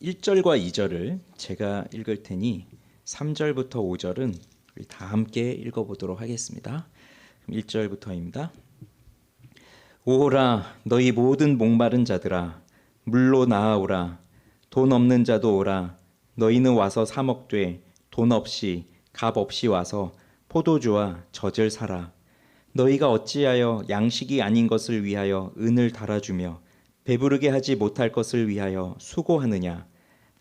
1절과 2절을 제가 읽을 테니 3절부터 5절은 우리 다 함께 읽어보도록 하겠습니다. 1절부터입니다. 오라 너희 모든 목마른 자들아 물로 나아오라. 돈 없는 자도 오라. 너희는 와서 사 먹되 돈 없이 값 없이 와서 포도주와 젖을 사라. 너희가 어찌하여 양식이 아닌 것을 위하여 은을 달아주며 배부르게 하지 못할 것을 위하여 수고하느냐.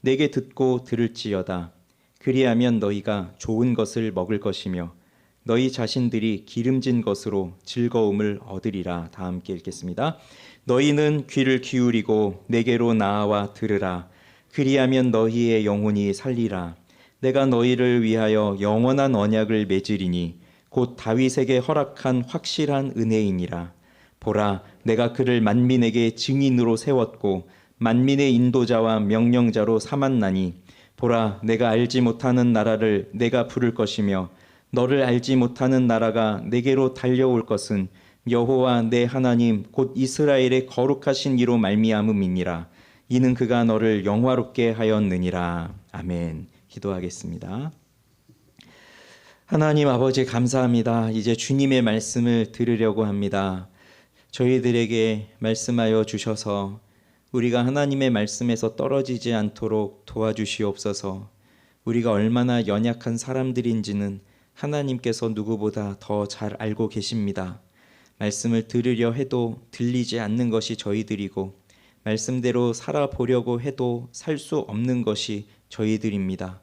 내게 듣고 들을지어다. 그리하면 너희가 좋은 것을 먹을 것이며 너희 자신들이 기름진 것으로 즐거움을 얻으리라. 다 함께 읽겠습니다. 너희는 귀를 기울이고 내게로 나아와 들으라. 그리하면 너희의 영혼이 살리라. 내가 너희를 위하여 영원한 언약을 맺으리니 곧 다윗에게 허락한 확실한 은혜이니라. 보라, 내가 그를 만민에게 증인으로 세웠고 만민의 인도자와 명령자로 삼았나니 보라, 내가 알지 못하는 나라를 내가 부를 것이며 너를 알지 못하는 나라가 내게로 달려올 것은 여호와 내 하나님 곧 이스라엘의 거룩하신 이로 말미암음이니라. 이는 그가 너를 영화롭게 하였느니라. 아멘. 기도하겠습니다. 하나님 아버지 감사합니다. 이제 주님의 말씀을 들으려고 합니다. 저희들에게 말씀하여 주셔서 우리가 하나님의 말씀에서 떨어지지 않도록 도와주시옵소서. 우리가 얼마나 연약한 사람들인지는 하나님께서 누구보다 더 잘 알고 계십니다. 말씀을 들으려 해도 들리지 않는 것이 저희들이고 말씀대로 살아보려고 해도 살 수 없는 것이 저희들입니다.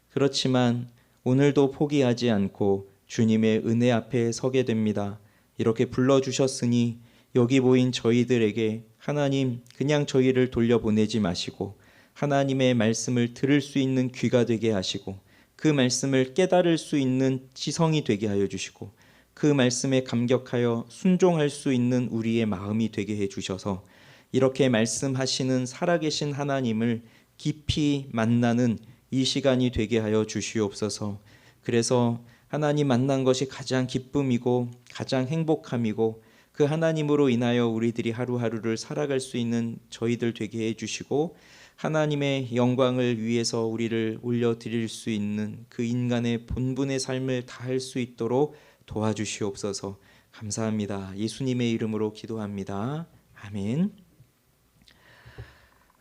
그렇지만 오늘도 포기하지 않고 주님의 은혜 앞에 서게 됩니다. 이렇게 불러주셨으니 여기 모인 저희들에게 하나님 그냥 저희를 돌려보내지 마시고 하나님의 말씀을 들을 수 있는 귀가 되게 하시고 그 말씀을 깨달을 수 있는 지성이 되게 하여 주시고 그 말씀에 감격하여 순종할 수 있는 우리의 마음이 되게 해주셔서 이렇게 말씀하시는 살아계신 하나님을 깊이 만나는 이 시간이 되게 하여 주시옵소서. 그래서 하나님 만난 것이 가장 기쁨이고 가장 행복함이고 그 하나님으로 인하여 우리들이 하루하루를 살아갈 수 있는 저희들 되게 해주시고 하나님의 영광을 위해서 우리를 올려드릴 수 있는 그 인간의 본분의 삶을 다할 수 있도록 도와주시옵소서. 감사합니다. 예수님의 이름으로 기도합니다. 아멘.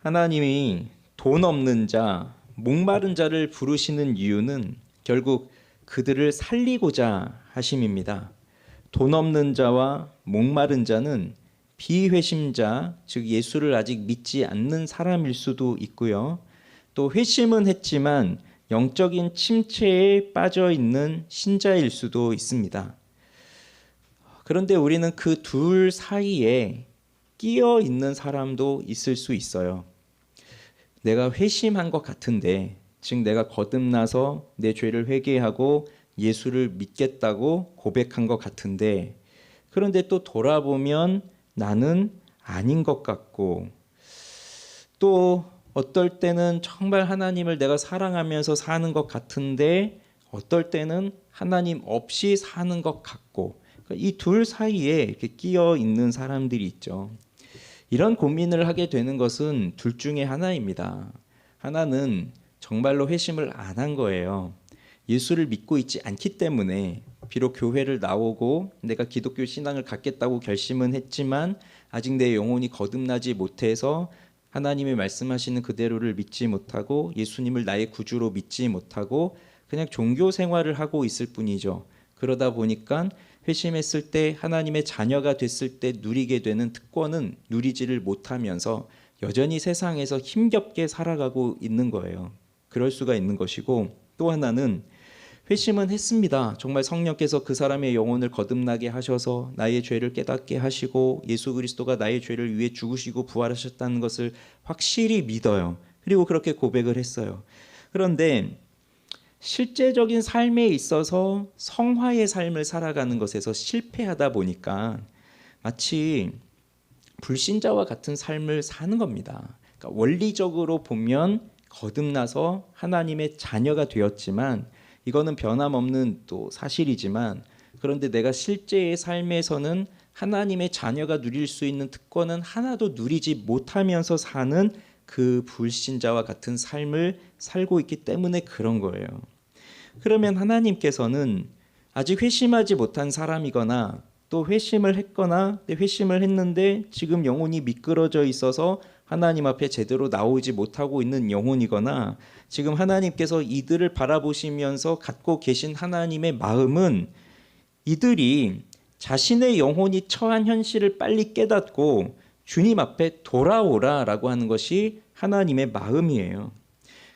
하나님이 돈 없는 자, 목마른 자를 부르시는 이유는 결국 그들을 살리고자 하심입니다. 돈 없는 자와 목마른 자는 비회심자, 즉 예수를 아직 믿지 않는 사람일 수도 있고요. 또 회심은 했지만 영적인 침체에 빠져 있는 신자일 수도 있습니다. 그런데 우리는 그 둘 사이에 끼어 있는 사람도 있을 수 있어요. 내가 회심한 것 같은데, 즉 내가 거듭나서 내 죄를 회개하고 예수를 믿겠다고 고백한 것 같은데, 그런데 또 돌아보면 나는 아닌 것 같고, 또 어떨 때는 정말 하나님을 내가 사랑하면서 사는 것 같은데 어떨 때는 하나님 없이 사는 것 같고, 이 둘 사이에 이렇게 끼어 있는 사람들이 있죠. 이런 고민을 하게 되는 것은 둘 중에 하나입니다. 하나는 정말로 회심을 안 한 거예요. 예수를 믿고 있지 않기 때문에 비록 교회를 나오고 내가 기독교 신앙을 갖겠다고 결심은 했지만 아직 내 영혼이 거듭나지 못해서 하나님이 말씀하시는 그대로를 믿지 못하고 예수님을 나의 구주로 믿지 못하고 그냥 종교 생활을 하고 있을 뿐이죠. 그러다 보니까 회심했을 때 하나님의 자녀가 됐을 때 누리게 되는 특권은 누리지를 못하면서 여전히 세상에서 힘겹게 살아가고 있는 거예요. 그럴 수가 있는 것이고, 또 하나는 회심은 했습니다. 정말 성령께서 그 사람의 영혼을 거듭나게 하셔서 나의 죄를 깨닫게 하시고 예수 그리스도가 나의 죄를 위해 죽으시고 부활하셨다는 것을 확실히 믿어요. 그리고 그렇게 고백을 했어요. 그런데 실제적인 삶에 있어서 성화의 삶을 살아가는 것에서 실패하다 보니까 마치 불신자와 같은 삶을 사는 겁니다. 그러니까 원리적으로 보면 거듭나서 하나님의 자녀가 되었지만 이거는 변함없는 또 사실이지만, 그런데 내가 실제의 삶에서는 하나님의 자녀가 누릴 수 있는 특권은 하나도 누리지 못하면서 사는 그 불신자와 같은 삶을 살고 있기 때문에 그런 거예요. 그러면 하나님께서는 아직 회심하지 못한 사람이거나 또 회심을 했거나 회심을 했는데 지금 영혼이 미끄러져 있어서 하나님 앞에 제대로 나오지 못하고 있는 영혼이거나 지금 하나님께서 이들을 바라보시면서 갖고 계신 하나님의 마음은 이들이 자신의 영혼이 처한 현실을 빨리 깨닫고 주님 앞에 돌아오라라고 하는 것이 하나님의 마음이에요.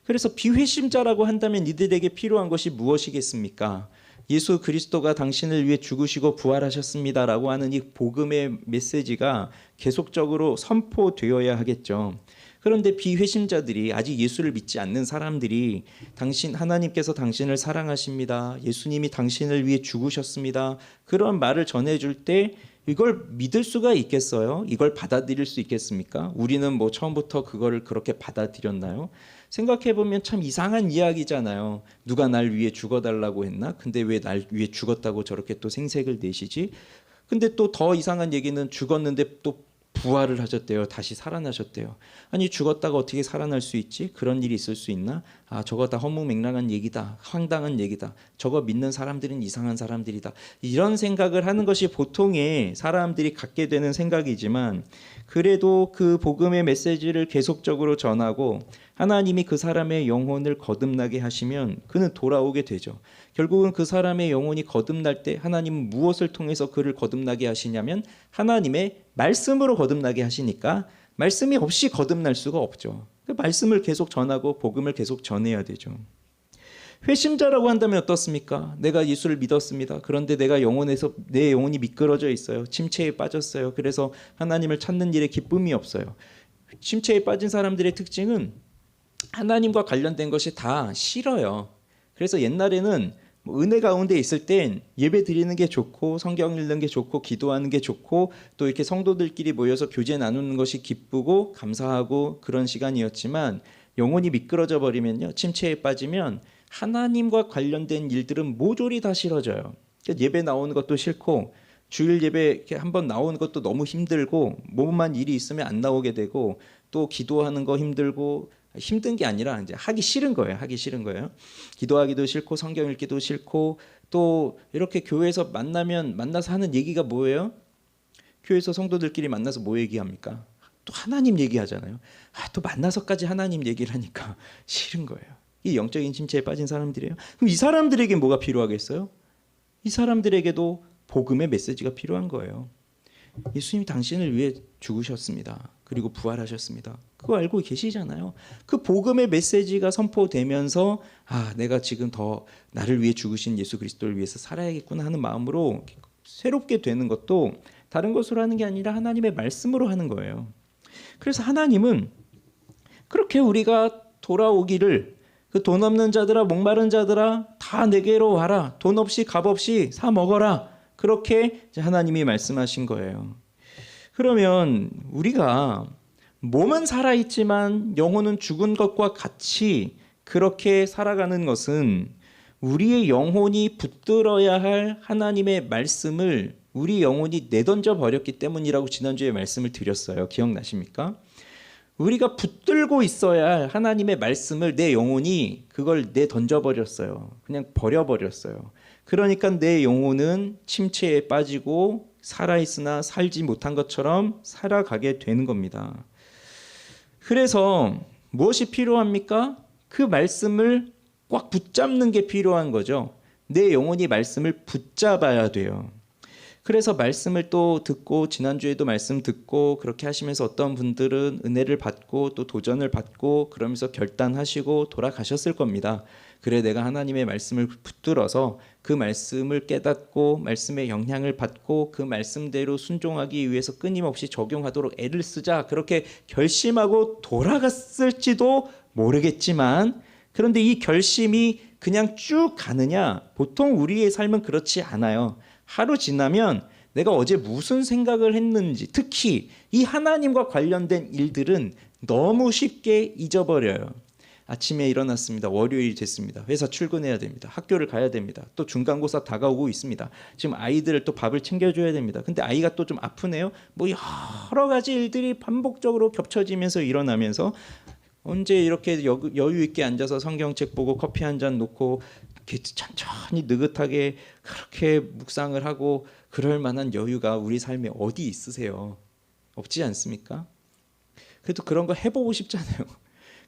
그래서 비회심자라고 한다면 이들에게 필요한 것이 무엇이겠습니까? 예수 그리스도가 당신을 위해 죽으시고 부활하셨습니다라고 하는 이 복음의 메시지가 계속적으로 선포되어야 하겠죠. 그런데 비회심자들이 아직 예수를 믿지 않는 사람들이 하나님께서 당신을 사랑하십니다. 예수님이 당신을 위해 죽으셨습니다. 그런 말을 전해줄 때 이걸 믿을 수가 있겠어요? 이걸 받아들일 수 있겠습니까? 우리는 뭐 처음부터 그거를 그렇게 받아들였나요? 생각해보면 참 이상한 이야기잖아요. 누가 날 위해 죽어달라고 했나? 근데 왜 날 위해 죽었다고 저렇게 또 생색을 내시지? 근데 또 더 이상한 얘기는 죽었는데 또 부활을 하셨대요. 다시 살아나셨대요. 아니 죽었다가 어떻게 살아날 수 있지? 그런 일이 있을 수 있나? 아 저거 다 허무맹랑한 얘기다. 황당한 얘기다. 저거 믿는 사람들은 이상한 사람들이다. 이런 생각을 하는 것이 보통의 사람들이 갖게 되는 생각이지만 그래도 그 복음의 메시지를 계속적으로 전하고 하나님이 그 사람의 영혼을 거듭나게 하시면 그는 돌아오게 되죠. 결국은 그 사람의 영혼이 거듭날 때 하나님은 무엇을 통해서 그를 거듭나게 하시냐면 하나님의 말씀으로 거듭나게 하시니까 말씀이 없이 거듭날 수가 없죠. 그 말씀을 계속 전하고 복음을 계속 전해야 되죠. 회심자라고 한다면 어떻습니까? 내가 예수를 믿었습니다. 그런데 내 영혼이 미끄러져 있어요. 침체에 빠졌어요. 그래서 하나님을 찾는 일에 기쁨이 없어요. 침체에 빠진 사람들의 특징은 하나님과 관련된 것이 다 싫어요. 그래서 옛날에는 은혜 가운데 있을 땐 예배 드리는 게 좋고 성경 읽는 게 좋고 기도하는 게 좋고 또 이렇게 성도들끼리 모여서 교제 나누는 것이 기쁘고 감사하고 그런 시간이었지만 영혼이 미끄러져 버리면요, 침체에 빠지면 하나님과 관련된 일들은 모조리 다 싫어져요. 그러니까 예배 나오는 것도 싫고 주일 예배 이렇게 한번 나오는 것도 너무 힘들고 뭐만 일이 있으면 안 나오게 되고 또 기도하는 거 힘들고 힘든 게 아니라 이제 하기 싫은 거예요. 기도하기도 싫고 성경 읽기도 싫고 또 이렇게 교회에서 만나서 하는 얘기가 뭐예요? 교회에서 성도들끼리 만나서 뭐 얘기합니까? 또 하나님 얘기하잖아요. 또 만나서까지 하나님 얘기를 하니까 싫은 거예요. 이 영적인 침체에 빠진 사람들이에요. 그럼 이 사람들에게 뭐가 필요하겠어요? 이 사람들에게도 복음의 메시지가 필요한 거예요. 예수님이 당신을 위해 죽으셨습니다. 그리고 부활하셨습니다. 그거 알고 계시잖아요. 그 복음의 메시지가 선포되면서 내가 지금 더 나를 위해 죽으신 예수 그리스도를 위해서 살아야겠구나 하는 마음으로 새롭게 되는 것도 다른 것으로 하는 게 아니라 하나님의 말씀으로 하는 거예요. 그래서 하나님은 그렇게 우리가 돌아오기를 그 돈 없는 자들아 목마른 자들아 다 내게로 와라. 돈 없이 값 없이 사 먹어라. 그렇게 하나님이 말씀하신 거예요. 그러면 우리가 몸은 살아있지만 영혼은 죽은 것과 같이 그렇게 살아가는 것은 우리의 영혼이 붙들어야 할 하나님의 말씀을 우리 영혼이 내던져 버렸기 때문이라고 지난주에 말씀을 드렸어요. 기억나십니까? 우리가 붙들고 있어야 할 하나님의 말씀을 내 영혼이 그걸 내던져 버렸어요. 그냥 버려버렸어요. 그러니까 내 영혼은 침체에 빠지고 살아있으나 살지 못한 것처럼 살아가게 되는 겁니다. 그래서 무엇이 필요합니까? 그 말씀을 꽉 붙잡는 게 필요한 거죠. 내 영혼이 말씀을 붙잡아야 돼요. 그래서 말씀을 또 듣고 지난주에도 말씀 듣고 그렇게 하시면서 어떤 분들은 은혜를 받고 또 도전을 받고 그러면서 결단하시고 돌아가셨을 겁니다. 그래 내가 하나님의 말씀을 붙들어서 그 말씀을 깨닫고 말씀의 영향을 받고 그 말씀대로 순종하기 위해서 끊임없이 적용하도록 애를 쓰자 그렇게 결심하고 돌아갔을지도 모르겠지만 그런데 이 결심이 그냥 쭉 가느냐? 보통 우리의 삶은 그렇지 않아요. 하루 지나면 내가 어제 무슨 생각을 했는지 특히 이 하나님과 관련된 일들은 너무 쉽게 잊어버려요. 아침에 일어났습니다. 월요일이 됐습니다. 회사 출근해야 됩니다. 학교를 가야 됩니다. 또 중간고사 다가오고 있습니다. 지금 아이들을 또 밥을 챙겨줘야 됩니다. 근데 아이가 또 좀 아프네요. 뭐 여러 가지 일들이 반복적으로 겹쳐지면서 일어나면서 언제 이렇게 여유 있게 앉아서 성경책 보고 커피 한 잔 놓고 이렇게 천천히 느긋하게 그렇게 묵상을 하고 그럴 만한 여유가 우리 삶에 어디 있으세요? 없지 않습니까? 그래도 그런 거 해보고 싶잖아요.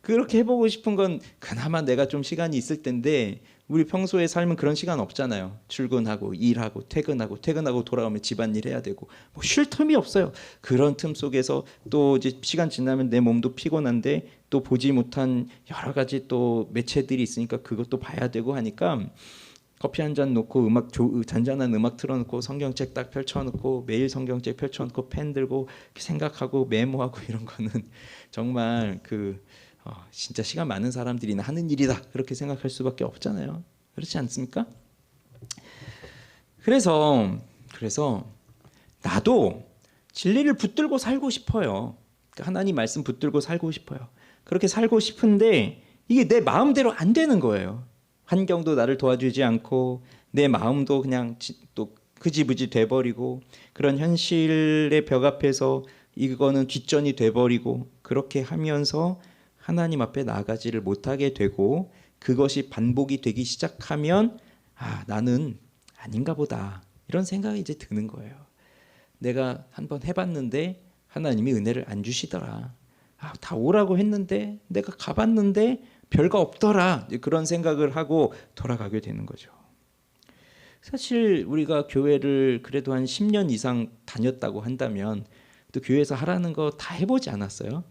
그렇게 해보고 싶은 건 그나마 내가 좀 시간이 있을 텐데 우리 평소에 삶은 그런 시간 없잖아요. 출근하고 일하고 퇴근하고 돌아오면 집안일 해야 되고 뭐 쉴 틈이 없어요. 그런 틈 속에서 또 이제 시간 지나면 내 몸도 피곤한데 또 보지 못한 여러 가지 또 매체들이 있으니까 그것도 봐야 되고 하니까 커피 한 잔 놓고 잔잔한 음악 틀어놓고 성경책 딱 펼쳐놓고 매일 성경책 펼쳐놓고 펜 들고 생각하고 메모하고 이런 거는 정말 진짜 시간 많은 사람들이나 하는 일이다 그렇게 생각할 수밖에 없잖아요. 그렇지 않습니까? 그래서 나도 진리를 붙들고 살고 싶어요. 하나님 말씀 붙들고 살고 싶어요. 그렇게 살고 싶은데 이게 내 마음대로 안 되는 거예요. 환경도 나를 도와주지 않고 내 마음도 그냥 또 흐지부지 돼버리고 그런 현실의 벽 앞에서 이거는 뒷전이 돼버리고 그렇게 하면서 하나님 앞에 나아가지를 못하게 되고 그것이 반복이 되기 시작하면 나는 아닌가 보다 이런 생각이 이제 드는 거예요. 내가 한번 해봤는데 하나님이 은혜를 안 주시더라. 다 오라고 했는데 내가 가봤는데 별거 없더라. 그런 생각을 하고 돌아가게 되는 거죠. 사실 우리가 교회를 그래도 한 10년 이상 다녔다고 한다면 또 교회에서 하라는 거 다 해보지 않았어요?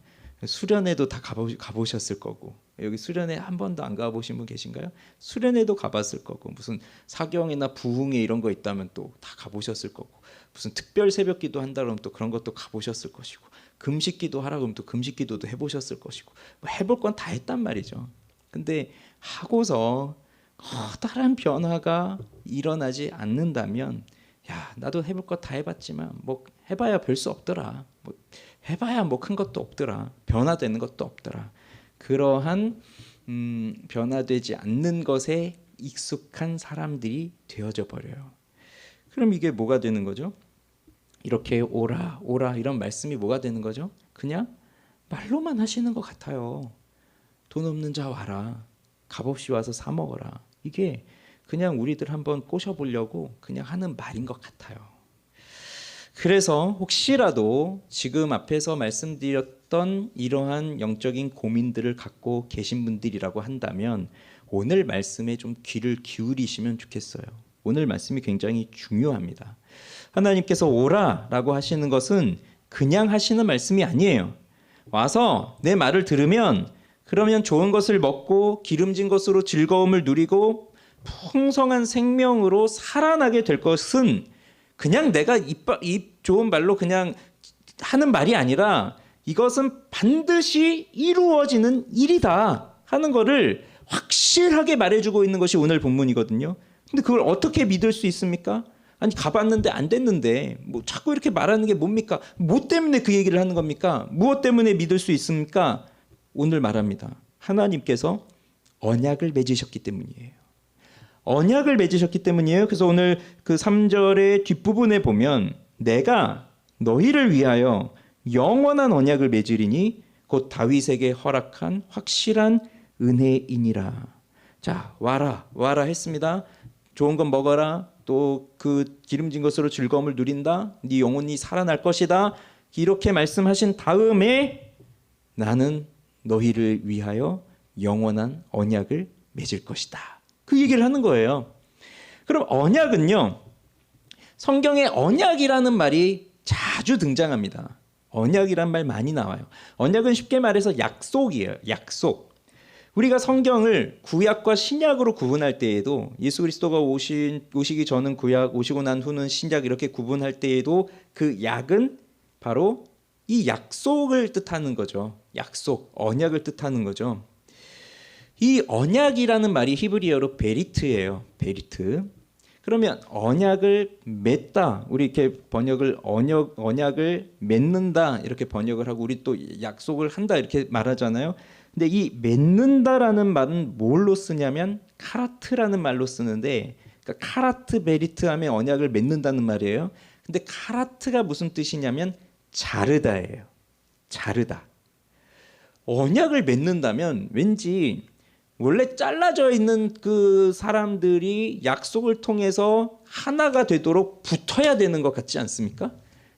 수련회도 다 가보셨을 거고 여기 수련회 한 번도 안 가보신 분 계신가요? 수련회도 가봤을 거고 무슨 사경이나 부흥회 이런 거 있다면 또 다 가보셨을 거고 무슨 특별 새벽기도 한다 그러면 또 그런 것도 가보셨을 것이고 금식기도 하라 그러면 또 금식기도도 해보셨을 것이고 뭐 해볼 건 다 했단 말이죠. 근데 하고서 커다란 변화가 일어나지 않는다면 나도 해볼 거 다 해봤지만 뭐 해봐야 별 수 없더라. 뭐 해봐야 뭐 큰 것도 없더라. 변화되는 것도 없더라. 그러한 변화되지 않는 것에 익숙한 사람들이 되어져 버려요. 그럼 이게 뭐가 되는 거죠? 이렇게 오라 이런 말씀이 뭐가 되는 거죠? 그냥 말로만 하시는 것 같아요. 돈 없는 자 와라. 값없이 와서 사 먹어라. 이게 그냥 우리들 한번 꼬셔보려고 그냥 하는 말인 것 같아요. 그래서 혹시라도 지금 앞에서 말씀드렸던 이러한 영적인 고민들을 갖고 계신 분들이라고 한다면 오늘 말씀에 좀 귀를 기울이시면 좋겠어요. 오늘 말씀이 굉장히 중요합니다. 하나님께서 오라라고 하시는 것은 그냥 하시는 말씀이 아니에요. 와서 내 말을 들으면 그러면 좋은 것을 먹고 기름진 것으로 즐거움을 누리고 풍성한 생명으로 살아나게 될 것은 그냥 내가 입 좋은 말로 그냥 하는 말이 아니라 이것은 반드시 이루어지는 일이다 하는 것을 확실하게 말해주고 있는 것이 오늘 본문이거든요. 근데 그걸 어떻게 믿을 수 있습니까? 아니 가봤는데 안 됐는데 뭐 자꾸 이렇게 말하는 게 뭡니까? 뭐 때문에 그 얘기를 하는 겁니까? 무엇 때문에 믿을 수 있습니까? 오늘 말합니다. 하나님께서 언약을 맺으셨기 때문이에요. 언약을 맺으셨기 때문이에요. 그래서 오늘 그 3절의 뒷부분에 보면 내가 너희를 위하여 영원한 언약을 맺으리니 곧 다윗에게 허락한 확실한 은혜이니라. 자, 와라 했습니다. 좋은 건 먹어라. 또 그 기름진 것으로 즐거움을 누린다. 네 영혼이 살아날 것이다. 이렇게 말씀하신 다음에 나는 너희를 위하여 영원한 언약을 맺을 것이다. 그 얘기를 하는 거예요. 그럼 언약은요. 성경에 언약이라는 말이 자주 등장합니다. 언약이란 말 많이 나와요. 언약은 쉽게 말해서 약속이에요. 약속. 우리가 성경을 구약과 신약으로 구분할 때에도 예수 그리스도가 오시기 전은 구약, 오시고 난 후는 신약 이렇게 구분할 때에도 그 약은 바로 이 약속을 뜻하는 거죠. 약속, 언약을 뜻하는 거죠. 이 언약이라는 말이 히브리어로 베리트예요. 베리트. 그러면 언약을 맺다. 우리 이렇게 번역을 언약을 맺는다 이렇게 번역을 하고 우리 또 약속을 한다 이렇게 말하잖아요. 근데 이 맺는다라는 말은 뭘로 쓰냐면 카라트라는 말로 쓰는데 그러니까 카라트 베리트 하면 언약을 맺는다는 말이에요. 근데 카라트가 무슨 뜻이냐면 자르다예요. 자르다. 언약을 맺는다면 왠지 원래 잘라져 있는 그 사람들이 약속을 통해서 하나가 되도록 붙어야 되는 것 같지 않습니까?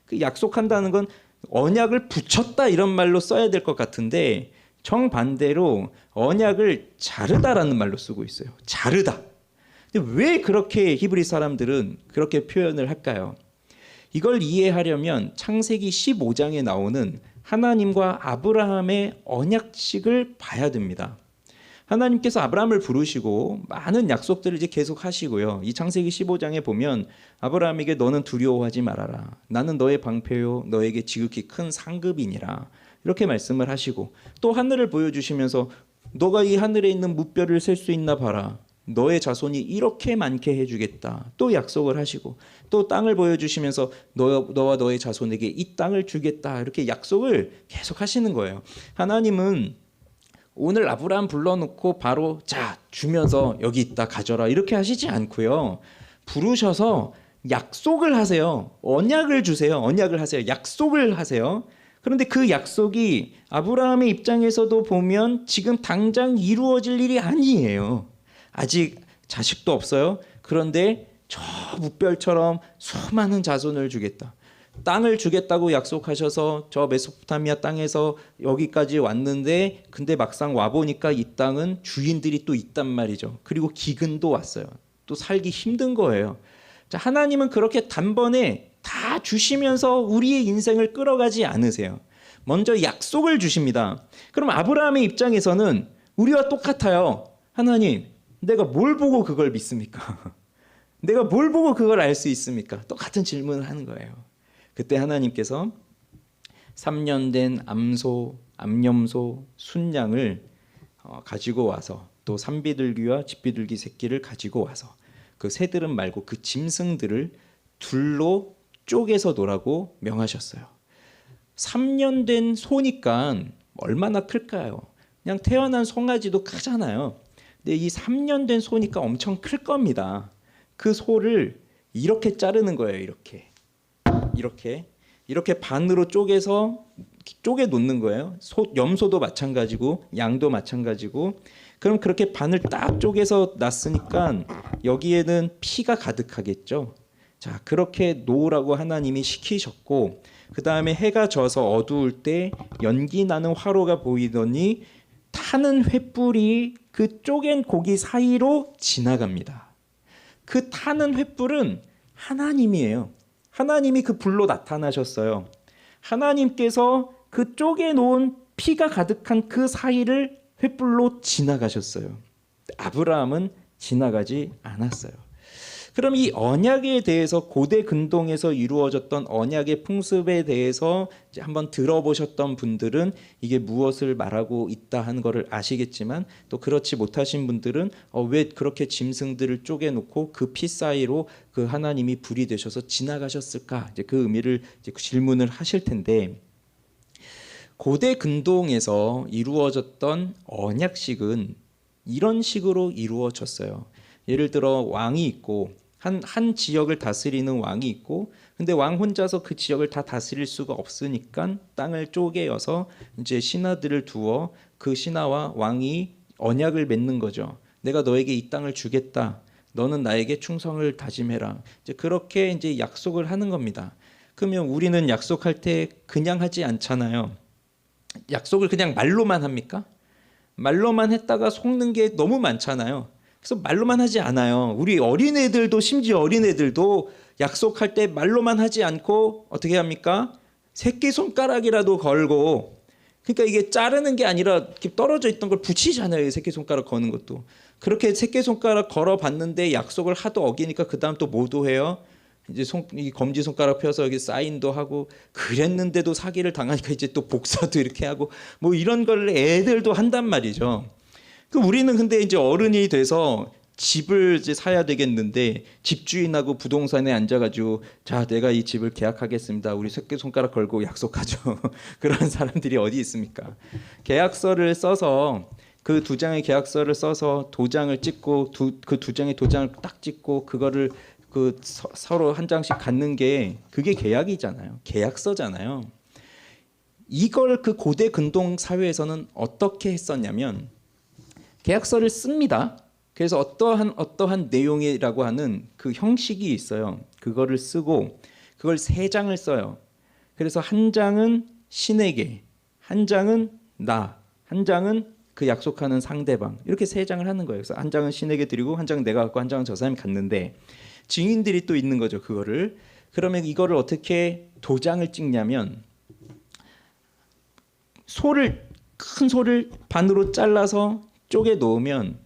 그 약속한다는 건 언약을 붙였다 이런 말로 써야 될 것 같은데 정반대로 언약을 자르다라는 말로 쓰고 있어요. 자르다. 근데 왜 그렇게 히브리 사람들은 그렇게 표현을 할까요? 이걸 이해하려면 창세기 15장에 나오는 하나님과 아브라함의 언약식을 봐야 됩니다. 하나님께서 아브라함을 부르시고 많은 약속들을 이제 계속 하시고요. 이 창세기 15장에 보면 아브라함에게 너는 두려워하지 말아라. 나는 너의 방패요 너에게 지극히 큰 상급이니라. 이렇게 말씀을 하시고 또 하늘을 보여주시면서 너가 이 하늘에 있는 무뼈를 셀 수 있나 봐라. 너의 자손이 이렇게 많게 해주겠다. 또 약속을 하시고 또 땅을 보여주시면서 너와 너의 자손에게 이 땅을 주겠다. 이렇게 약속을 계속 하시는 거예요. 하나님은 오늘 아브라함 불러놓고 바로 자 주면서 여기 있다 가져라 이렇게 하시지 않고요. 부르셔서 약속을 하세요. 언약을 주세요. 언약을 하세요. 약속을 하세요. 그런데 그 약속이 아브라함의 입장에서도 보면 지금 당장 이루어질 일이 아니에요. 아직 자식도 없어요. 그런데 저 무별처럼 수많은 자손을 주겠다. 땅을 주겠다고 약속하셔서 저 메소포타미아 땅에서 여기까지 왔는데 근데 막상 와보니까 이 땅은 주인들이 또 있단 말이죠. 그리고 기근도 왔어요. 또 살기 힘든 거예요. 자, 하나님은 그렇게 단번에 다 주시면서 우리의 인생을 끌어가지 않으세요. 먼저 약속을 주십니다. 그럼 아브라함의 입장에서는 우리와 똑같아요. 하나님, 내가 뭘 보고 그걸 믿습니까? 내가 뭘 보고 그걸 알 수 있습니까? 똑같은 질문을 하는 거예요. 그때 하나님께서 3년 된 암소, 암염소, 순양을 가지고 와서 또 산비둘기와 집비둘기 새끼를 가지고 와서 그 새들은 말고 그 짐승들을 둘로 쪼개서 놓으라고 명하셨어요. 3년 된 소니까 얼마나 클까요? 그냥 태어난 송아지도 크잖아요. 근데 이 3년 된 소니까 엄청 클 겁니다. 그 소를 이렇게 자르는 거예요. 이렇게 반으로 쪼개서 쪼개 놓는 거예요. 염소도 마찬가지고 양도 마찬가지고. 그럼 그렇게 반을 딱 쪼개서 놨으니까 여기에는 피가 가득하겠죠. 자, 그렇게 놓으라고 하나님이 시키셨고 그 다음에 해가 져서 어두울 때 연기 나는 화로가 보이더니 타는 횃불이 그 쪼갠 고기 사이로 지나갑니다. 그 타는 횃불은 하나님이에요. 하나님이 그 불로 나타나셨어요. 하나님께서 그 쪼개놓은 피가 가득한 그 사이를 횃불로 지나가셨어요. 아브라함은 지나가지 않았어요. 그럼 이 언약에 대해서 고대 근동에서 이루어졌던 언약의 풍습에 대해서 이제 한번 들어보셨던 분들은 이게 무엇을 말하고 있다 하는 것을 아시겠지만 또 그렇지 못하신 분들은 왜 그렇게 짐승들을 쪼개놓고 그 피 사이로 그 하나님이 불이 되셔서 지나가셨을까? 이제 그 의미를 이제 질문을 하실 텐데 고대 근동에서 이루어졌던 언약식은 이런 식으로 이루어졌어요. 예를 들어 왕이 있고 한 지역을 다스리는 왕이 있고 근데 왕 혼자서 그 지역을 다 다스릴 수가 없으니까 땅을 쪼개어서 이제 신하들을 두어 그 신하와 왕이 언약을 맺는 거죠. 내가 너에게 이 땅을 주겠다. 너는 나에게 충성을 다짐해라. 이제 그렇게 이제 약속을 하는 겁니다. 그러면 우리는 약속할 때 그냥 하지 않잖아요. 약속을 그냥 말로만 합니까? 말로만 했다가 속는 게 너무 많잖아요. 그래서 말로만 하지 않아요. 우리 어린애들도 심지어 어린애들도 약속할 때 말로만 하지 않고 어떻게 합니까? 새끼손가락이라도 걸고 그러니까 이게 자르는 게 아니라 이렇게 떨어져 있던 걸 붙이잖아요. 새끼손가락 거는 것도. 그렇게 새끼손가락 걸어봤는데 약속을 하도 어기니까 그 다음 또 뭐도 해요? 이제 이 검지손가락 펴서 여기 사인도 하고 그랬는데도 사기를 당하니까 이제 또 복사도 이렇게 하고 뭐 이런 걸 애들도 한단 말이죠. 그 우리는 근데 이제 어른이 돼서 집을 이제 사야 되겠는데 집주인하고 부동산에 앉아가지고 자 내가 이 집을 계약하겠습니다. 우리 새끼손가락 걸고 약속하죠. 그런 사람들이 어디 있습니까? 계약서를 써서 그 두 장의 계약서를 써서 도장을 찍고 그 두 장의 도장을 딱 찍고 그거를 그 서로 한 장씩 갖는 게 그게 계약이잖아요. 계약서잖아요. 이걸 그 고대 근동 사회에서는 어떻게 했었냐면 계약서를 씁니다. 그래서 어떠한 내용이라고 하는 그 형식이 있어요. 그거를 쓰고 그걸 3장을 써요. 그래서 한 장은 신에게, 한 장은 나, 한 장은 그 약속하는 상대방, 이렇게 3장을 하는 거예요. 그래서 한 장은 신에게 드리고 한 장은 내가 갖고 한 장은 저 사람이 갖는데 증인들이 또 있는 거죠. 그거를. 그러면 이거를 어떻게 도장을 찍냐면 큰 소를 반으로 잘라서 쪼개 놓으면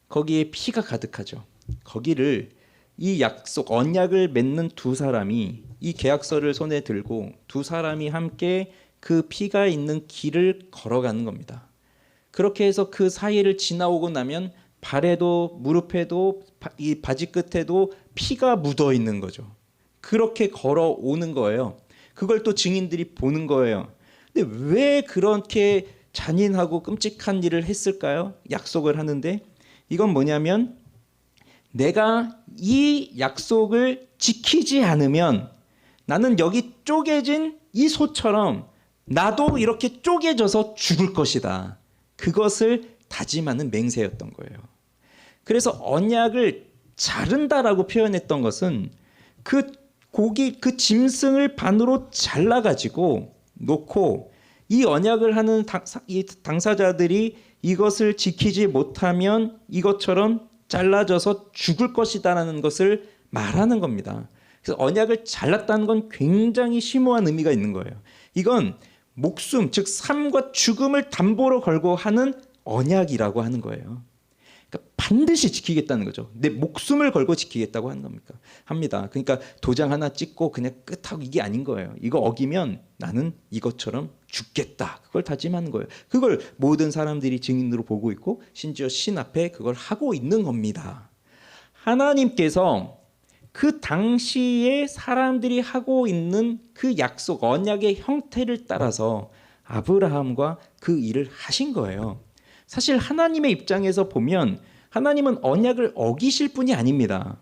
거기에 피가 가득하죠. 거기를 이 약속 언약을 맺는 2사람이 이 계약서를 손에 들고 2사람이 함께 그 피가 있는 길을 걸어가는 겁니다. 그렇게 해서 그 사이를 지나오고 나면 발에도 무릎에도 이 바지 끝에도 피가 묻어 있는 거죠. 그렇게 걸어오는 거예요. 그걸 또 증인들이 보는 거예요. 근데 왜 그렇게 잔인하고 끔찍한 일을 했을까요? 약속을 하는데 이건 뭐냐면 내가 이 약속을 지키지 않으면 나는 여기 쪼개진 이 소처럼 나도 이렇게 쪼개져서 죽을 것이다. 그것을 다짐하는 맹세였던 거예요. 그래서 언약을 자른다라고 표현했던 것은 그 짐승을 반으로 잘라가지고 놓고 이 언약을 하는 이 당사자들이 이것을 지키지 못하면 이것처럼 잘라져서 죽을 것이다라는 것을 말하는 겁니다. 그래서 언약을 잘랐다는 건 굉장히 심오한 의미가 있는 거예요. 이건 목숨, 즉 삶과 죽음을 담보로 걸고 하는 언약이라고 하는 거예요. 그러니까 반드시 지키겠다는 거죠. 내 목숨을 걸고 지키겠다고 하는 합니다. 그러니까 도장 하나 찍고 그냥 끝하고 이게 아닌 거예요. 이거 어기면 나는 이것처럼 죽겠다. 그걸 다짐하는 거예요. 그걸 모든 사람들이 증인으로 보고 있고 심지어 신 앞에 그걸 하고 있는 겁니다. 하나님께서 그 당시에 사람들이 하고 있는 그 약속, 언약의 형태를 따라서 아브라함과 그 일을 하신 거예요. 사실 하나님의 입장에서 보면 하나님은 언약을 어기실 분이 아닙니다.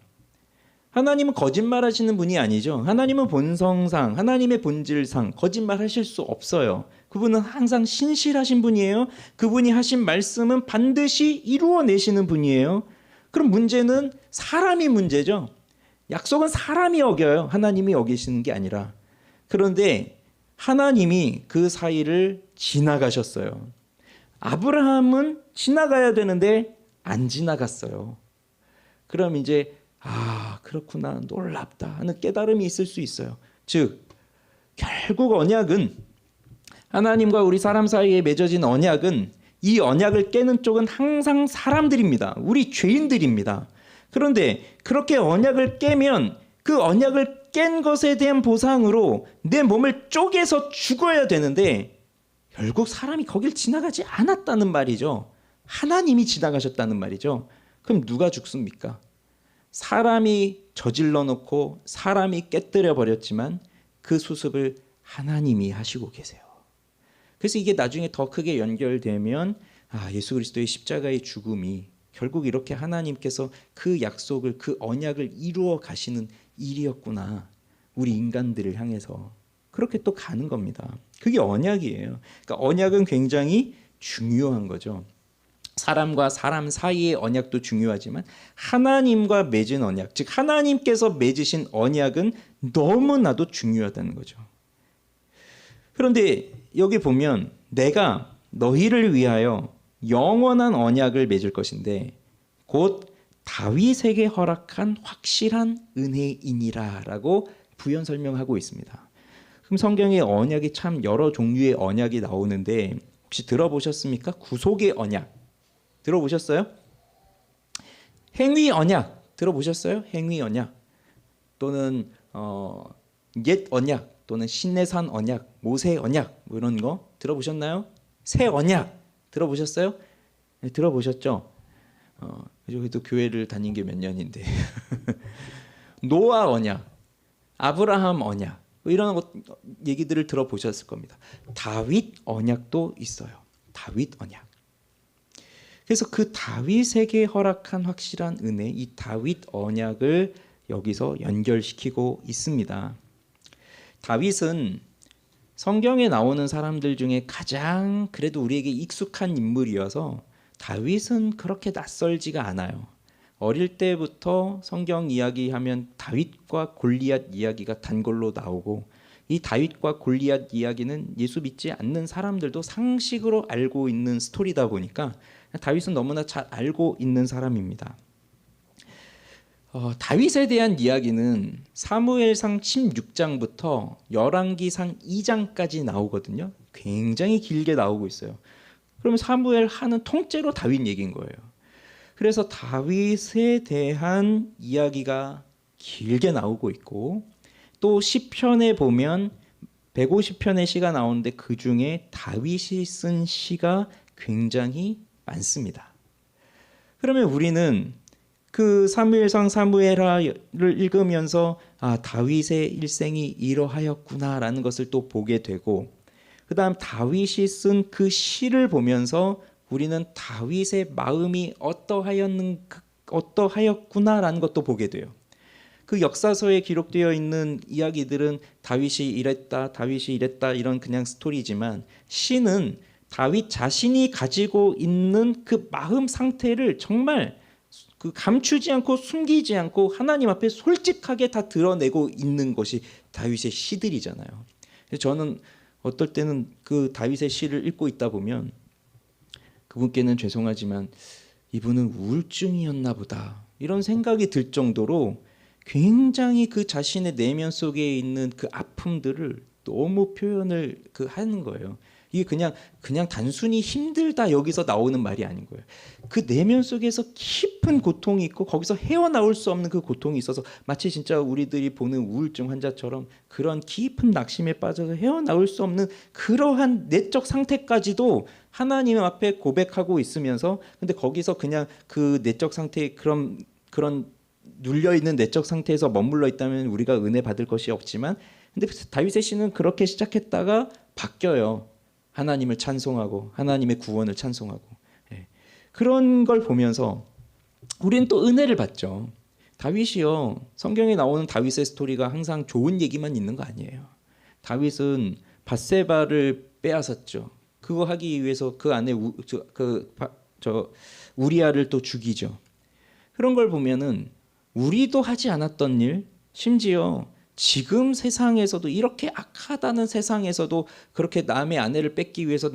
하나님은 거짓말하시는 분이 아니죠. 하나님은 본성상, 하나님의 본질상 거짓말하실 수 없어요. 그분은 항상 신실하신 분이에요. 그분이 하신 말씀은 반드시 이루어내시는 분이에요. 그럼 문제는 사람이 문제죠. 약속은 사람이 어겨요. 하나님이 어기시는 게 아니라. 그런데 하나님이 그 사이를 지나가셨어요. 아브라함은 지나가야 되는데 안 지나갔어요. 그럼 이제 그렇구나, 놀랍다 하는 깨달음이 있을 수 있어요. 즉 결국 언약은, 하나님과 우리 사람 사이에 맺어진 언약은, 이 언약을 깨는 쪽은 항상 사람들입니다. 우리 죄인들입니다. 그런데 그렇게 언약을 깨면 그 언약을 깬 것에 대한 보상으로 내 몸을 쪼개서 죽어야 되는데 결국 사람이 거길 지나가지 않았다는 말이죠. 하나님이 지나가셨다는 말이죠. 그럼 누가 죽습니까? 사람이 저질러 놓고 사람이 깨뜨려 버렸지만 그 수습을 하나님이 하시고 계세요. 그래서 이게 나중에 더 크게 연결되면 예수 그리스도의 십자가의 죽음이 결국 이렇게 하나님께서 그 약속을, 그 언약을 이루어 가시는 일이었구나. 우리 인간들을 향해서 그렇게 또 가는 겁니다. 그게 언약이에요. 그러니까 언약은 굉장히 중요한 거죠. 사람과 사람 사이의 언약도 중요하지만 하나님과 맺은 언약, 즉 하나님께서 맺으신 언약은 너무나도 중요하다는 거죠. 그런데 여기 보면 내가 너희를 위하여 영원한 언약을 맺을 것인데 곧 다윗에게 허락한 확실한 은혜이니라 라고 부연 설명하고 있습니다. 그럼 성경에 언약이 참 여러 종류의 언약이 나오는데 혹시 들어보셨습니까? 구속의 언약 들어보셨어요? 행위 언약 들어보셨어요? 행위 언약 또는 옛 언약 또는 신내산 언약, 모세 언약 뭐 이런 거 들어보셨나요? 새 언약 들어보셨어요? 네, 들어보셨죠? 여기도 교회를 다닌 게 몇 년인데 노아 언약, 아브라함 언약 뭐 이런 얘기들을 들어보셨을 겁니다. 다윗 언약도 있어요. 다윗 언약. 그래서 그 다윗에게 허락한 확실한 은혜, 이 다윗 언약을 여기서 연결시키고 있습니다. 다윗은 성경에 나오는 사람들 중에 가장 그래도 우리에게 익숙한 인물이어서 다윗은 그렇게 낯설지가 않아요. 어릴 때부터 성경 이야기하면 다윗과 골리앗 이야기가 단골로 나오고, 이 다윗과 골리앗 이야기는 예수 믿지 않는 사람들도 상식으로 알고 있는 스토리다 보니까 다윗은 너무나 잘 알고 있는 사람입니다. 다윗에 대한 이야기는 사무엘상 16장부터 열왕기상 2장까지 나오거든요. 굉장히 길게 나오고 있어요. 그러면 사무엘 하는 통째로 다윗 얘기인 거예요. 그래서 다윗에 대한 이야기가 길게 나오고 있고, 또 시편에 보면 150편의 시가 나오는데 그 중에 다윗이 쓴 시가 굉장히 많습니다. 그러면 우리는 그 사무엘상 사무엘하를 읽으면서 다윗의 일생이 이러하였구나라는 것을 또 보게 되고, 그 다음 다윗이 쓴 그 시를 보면서 우리는 다윗의 마음이 어떠하였구나라는 것도 보게 돼요. 그 역사서에 기록되어 있는 이야기들은 다윗이 이랬다 이런 그냥 스토리지만, 시는 다윗 자신이 가지고 있는 그 마음 상태를 정말 그 감추지 않고 숨기지 않고 하나님 앞에 솔직하게 다 드러내고 있는 것이 다윗의 시들이잖아요. 저는 어떨 때는 그 다윗의 시를 읽고 있다 보면 그분께는 죄송하지만 이분은 우울증이었나 보다 이런 생각이 들 정도로 굉장히 그 자신의 내면 속에 있는 그 아픔들을 너무 표현을 하는 거예요. 이게 그냥 단순히 힘들다 여기서 나오는 말이 아닌 거예요. 그 내면 속에서 깊은 고통이 있고 거기서 헤어나올 수 없는 그 고통이 있어서 마치 진짜 우리들이 보는 우울증 환자처럼 그런 깊은 낙심에 빠져서 헤어나올 수 없는 그러한 내적 상태까지도 하나님 앞에 고백하고 있으면서, 근데 거기서 그냥 그 내적 상태에 그런 눌려있는 내적 상태에서 머물러 있다면 우리가 은혜 받을 것이 없지만, 근데 다윗의 시는 그렇게 시작했다가 바뀌어요. 하나님을 찬송하고 하나님의 구원을 찬송하고, 그런 걸 보면서 우리는 또 은혜를 받죠. 다윗이요, 성경에 나오는 다윗의 스토리가 항상 좋은 얘기만 있는 거 아니에요. 다윗은 밧세바를 빼앗았죠. 그거 하기 위해서 그 안에 우리아를 또 죽이죠. 그런 걸 보면은 우리도 하지 않았던 일, 심지어 지금 세상에서도 이렇게 악하다는 세상에서도 그렇게 남의 아내를 뺏기 위해서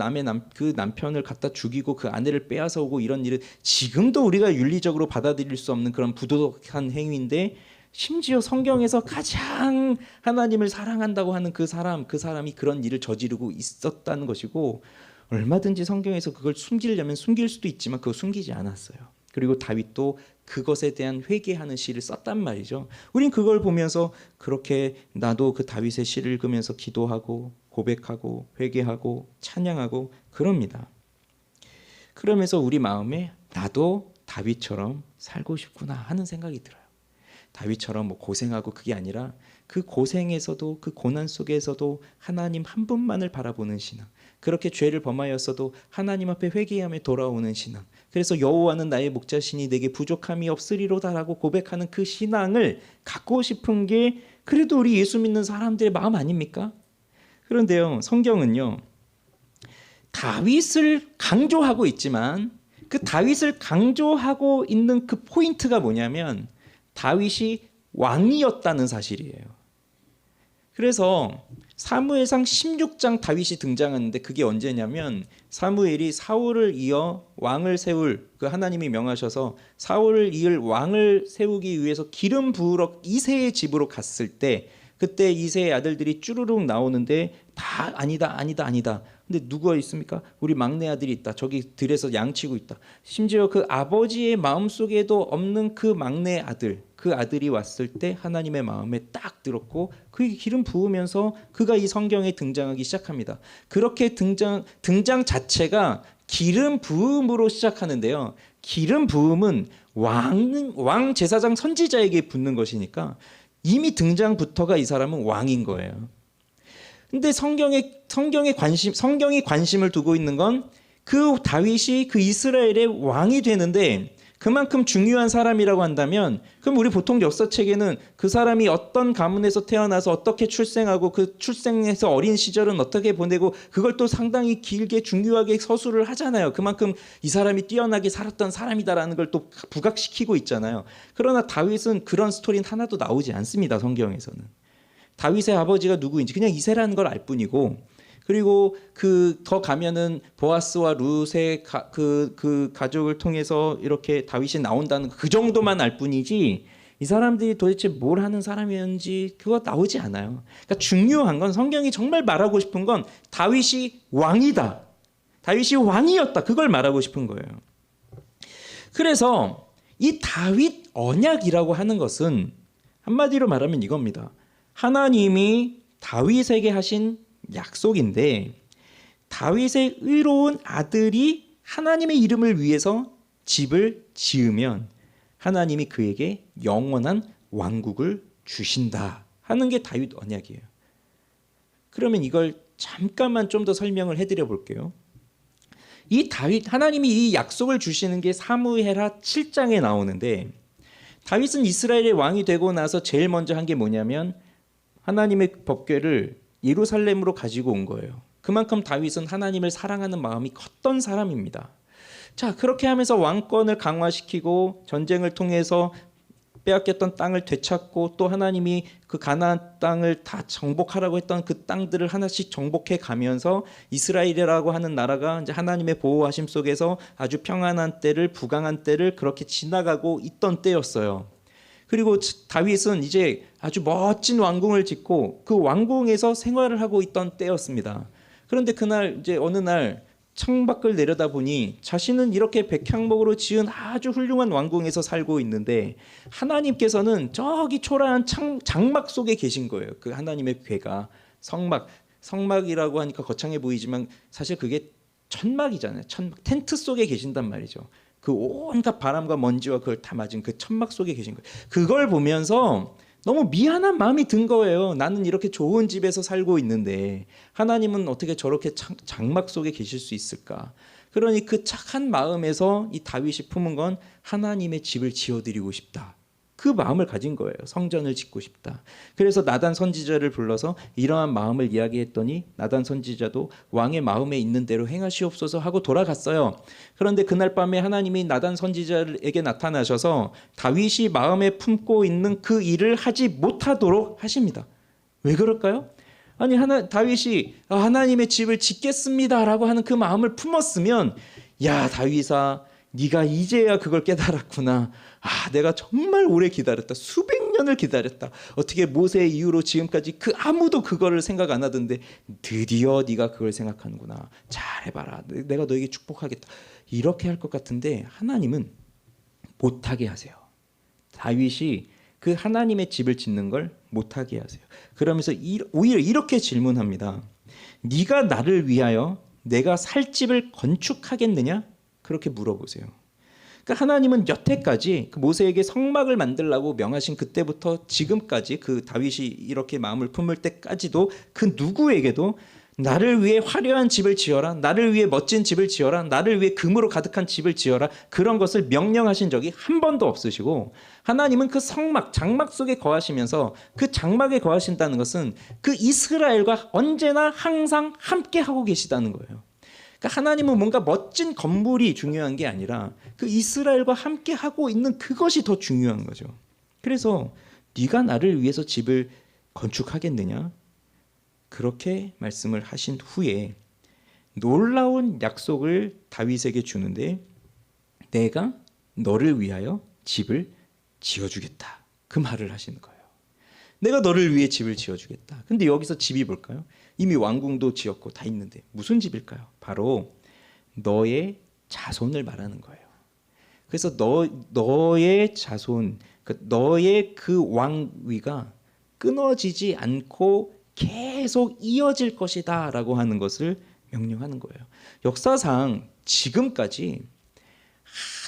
그 남편을 갖다 죽이고 그 아내를 빼앗아 오고 이런 일은 지금도 우리가 윤리적으로 받아들일 수 없는 그런 부도덕한 행위인데, 심지어 성경에서 가장 하나님을 사랑한다고 하는 그 사람이 그런 일을 저지르고 있었다는 것이고, 얼마든지 성경에서 그걸 숨기려면 숨길 수도 있지만 그거 숨기지 않았어요. 그리고 다윗도 그것에 대한 회개하는 시를 썼단 말이죠. 우린 그걸 보면서 그렇게 나도 그 다윗의 시를 읽으면서 기도하고 고백하고 회개하고 찬양하고 그럽니다. 그러면서 우리 마음에 나도 다윗처럼 살고 싶구나 하는 생각이 들어요. 다윗처럼 고생하고 그게 아니라 그 고생에서도 그 고난 속에서도 하나님 한 분만을 바라보는 신앙, 그렇게 죄를 범하였어도 하나님 앞에 회개하며 돌아오는 신앙, 그래서 여호와는 나의 목자시니 내게 부족함이 없으리로다라고 고백하는 그 신앙을 갖고 싶은 게 그래도 우리 예수 믿는 사람들의 마음 아닙니까? 그런데요, 성경은요 다윗을 강조하고 있지만 그 다윗을 강조하고 있는 그 포인트가 뭐냐면 다윗이 왕이었다는 사실이에요. 그래서 사무엘상 16장 다윗이 등장하는데 그게 언제냐면 사무엘이 사울을 이어 왕을 세울, 그 하나님이 명하셔서 사울을 이을 왕을 세우기 위해서 기름 부으러 이새의 집으로 갔을 때, 그때 이새의 아들들이 쭈루룩 나오는데 다 아니다. 근데 누가 있습니까? 우리 막내 아들이 있다. 저기 들에서 양치고 있다. 심지어 그 아버지의 마음속에도 없는 그 막내 아들, 그 아들이 왔을 때 하나님의 마음에 딱 들었고 그 기름 부으면서 그가 이 성경에 등장하기 시작합니다. 그렇게 등장 자체가 기름 부음으로 시작하는데요. 기름 부음은 왕 제사장 선지자에게 붓는 것이니까 이미 등장부터가 이 사람은 왕인 거예요. 근데 성경이 관심을 두고 있는 건 그 다윗이 그 이스라엘의 왕이 되는데 그만큼 중요한 사람이라고 한다면 그럼 우리 보통 역사책에는 그 사람이 어떤 가문에서 태어나서 어떻게 출생하고 그 출생해서 어린 시절은 어떻게 보내고 그걸 또 상당히 길게 중요하게 서술을 하잖아요. 그만큼 이 사람이 뛰어나게 살았던 사람이다라는 걸 또 부각시키고 있잖아요. 그러나 다윗은 그런 스토리는 하나도 나오지 않습니다. 성경에서는. 다윗의 아버지가 누구인지 그냥 이새라는 걸 알 뿐이고, 그리고 더 가면은 보아스와 룻의 그 가족을 통해서 이렇게 다윗이 나온다는 그 정도만 알 뿐이지 이 사람들이 도대체 뭘 하는 사람이었는지 그거 나오지 않아요. 그러니까 중요한 건, 성경이 정말 말하고 싶은 건 다윗이 왕이다, 다윗이 왕이었다, 그걸 말하고 싶은 거예요. 그래서 이 다윗 언약이라고 하는 것은 한마디로 말하면 이겁니다. 하나님이 다윗에게 하신 약속인데, 다윗의 의로운 아들이 하나님의 이름을 위해서 집을 지으면 하나님이 그에게 영원한 왕국을 주신다 하는 게 다윗 언약이에요. 그러면 이걸 잠깐만 좀 더 설명을 해드려 볼게요. 이 다윗, 하나님이 이 약속을 주시는 게 사무엘하 7장에 나오는데, 다윗은 이스라엘의 왕이 되고 나서 제일 먼저 한 게 뭐냐면 하나님의 법궤를 예루살렘으로 가지고 온 거예요. 그만큼 다윗은 하나님을 사랑하는 마음이 컸던 사람입니다. 자, 그렇게 하면서 왕권을 강화시키고 전쟁을 통해서 빼앗겼던 땅을 되찾고, 또 하나님이 그 가나안 땅을 다 정복하라고 했던 그 땅들을 하나씩 정복해 가면서 이스라엘이라고 하는 나라가 이제 하나님의 보호하심 속에서 아주 평안한 때를, 부강한 때를 그렇게 지나가고 있던 때였어요. 그리고 다윗은 이제 아주 멋진 왕궁을 짓고 그 왕궁에서 생활을 하고 있던 때였습니다. 그런데 그날 이제 어느 날 창밖을 내려다보니 자신은 이렇게 백향목으로 지은 아주 훌륭한 왕궁에서 살고 있는데 하나님께서는 저기 초라한 장막 속에 계신 거예요. 그 하나님의 궤가 성막이라고 하니까 거창해 보이지만 사실 그게 천막이잖아요. 천막, 텐트 속에 계신단 말이죠. 그 온갖 바람과 먼지와 그걸 다 맞은 그 천막 속에 계신 거예요. 그걸 보면서 너무 미안한 마음이 든 거예요. 나는 이렇게 좋은 집에서 살고 있는데 하나님은 어떻게 저렇게 장막 속에 계실 수 있을까? 그러니 그 착한 마음에서 이 다윗이 품은 건 하나님의 집을 지어드리고 싶다, 그 마음을 가진 거예요. 성전을 짓고 싶다. 그래서 나단 선지자를 불러서 이러한 마음을 이야기했더니 나단 선지자도 왕의 마음에 있는 대로 행하시옵소서 하고 돌아갔어요. 그런데 그날 밤에 하나님이 나단 선지자에게 나타나셔서 다윗이 마음에 품고 있는 그 일을 하지 못하도록 하십니다. 왜 그럴까요? 아니, 다윗이 하나님의 집을 짓겠습니다라고 하는 그 마음을 품었으면, 야 다윗아, 네가 이제야 그걸 깨달았구나. 내가 정말 오래 기다렸다. 수백 년을 기다렸다. 어떻게 모세 이후로 지금까지 아무도 그거를 생각 안 하던데 드디어 네가 그걸 생각하는구나. 잘해봐라. 내가 너에게 축복하겠다. 이렇게 할 것 같은데 하나님은 못하게 하세요. 다윗이 그 하나님의 집을 짓는 걸 못하게 하세요. 그러면서 오히려 이렇게 질문합니다. 네가 나를 위하여 내가 살 집을 건축하겠느냐? 그렇게 물어보세요. 그러니까 하나님은 여태까지 그 모세에게 성막을 만들라고 명하신 그때부터 지금까지 그 다윗이 이렇게 마음을 품을 때까지도 그 누구에게도 나를 위해 화려한 집을 지어라, 나를 위해 멋진 집을 지어라, 나를 위해 금으로 가득한 집을 지어라, 그런 것을 명령하신 적이 한 번도 없으시고, 하나님은 그 성막, 장막 속에 거하시면서 그 장막에 거하신다는 것은 그 이스라엘과 언제나 항상 함께 하고 계시다는 거예요. 그러니까 하나님은 뭔가 멋진 건물이 중요한 게 아니라 그 이스라엘과 함께 하고 있는 그것이 더 중요한 거죠. 그래서 네가 나를 위해서 집을 건축하겠느냐? 그렇게 말씀을 하신 후에 놀라운 약속을 다윗에게 주는데, 내가 너를 위하여 집을 지어주겠다, 그 말을 하시는 거예요. 내가 너를 위해 집을 지어주겠다. 근데 여기서 집이 뭘까요? 이미 왕궁도 지었고 다 있는데 무슨 집일까요? 바로 너의 자손을 말하는 거예요. 그래서 너의 자손, 너의 그 왕위가 끊어지지 않고 계속 이어질 것이다 라고 하는 것을 명령하는 거예요. 역사상 지금까지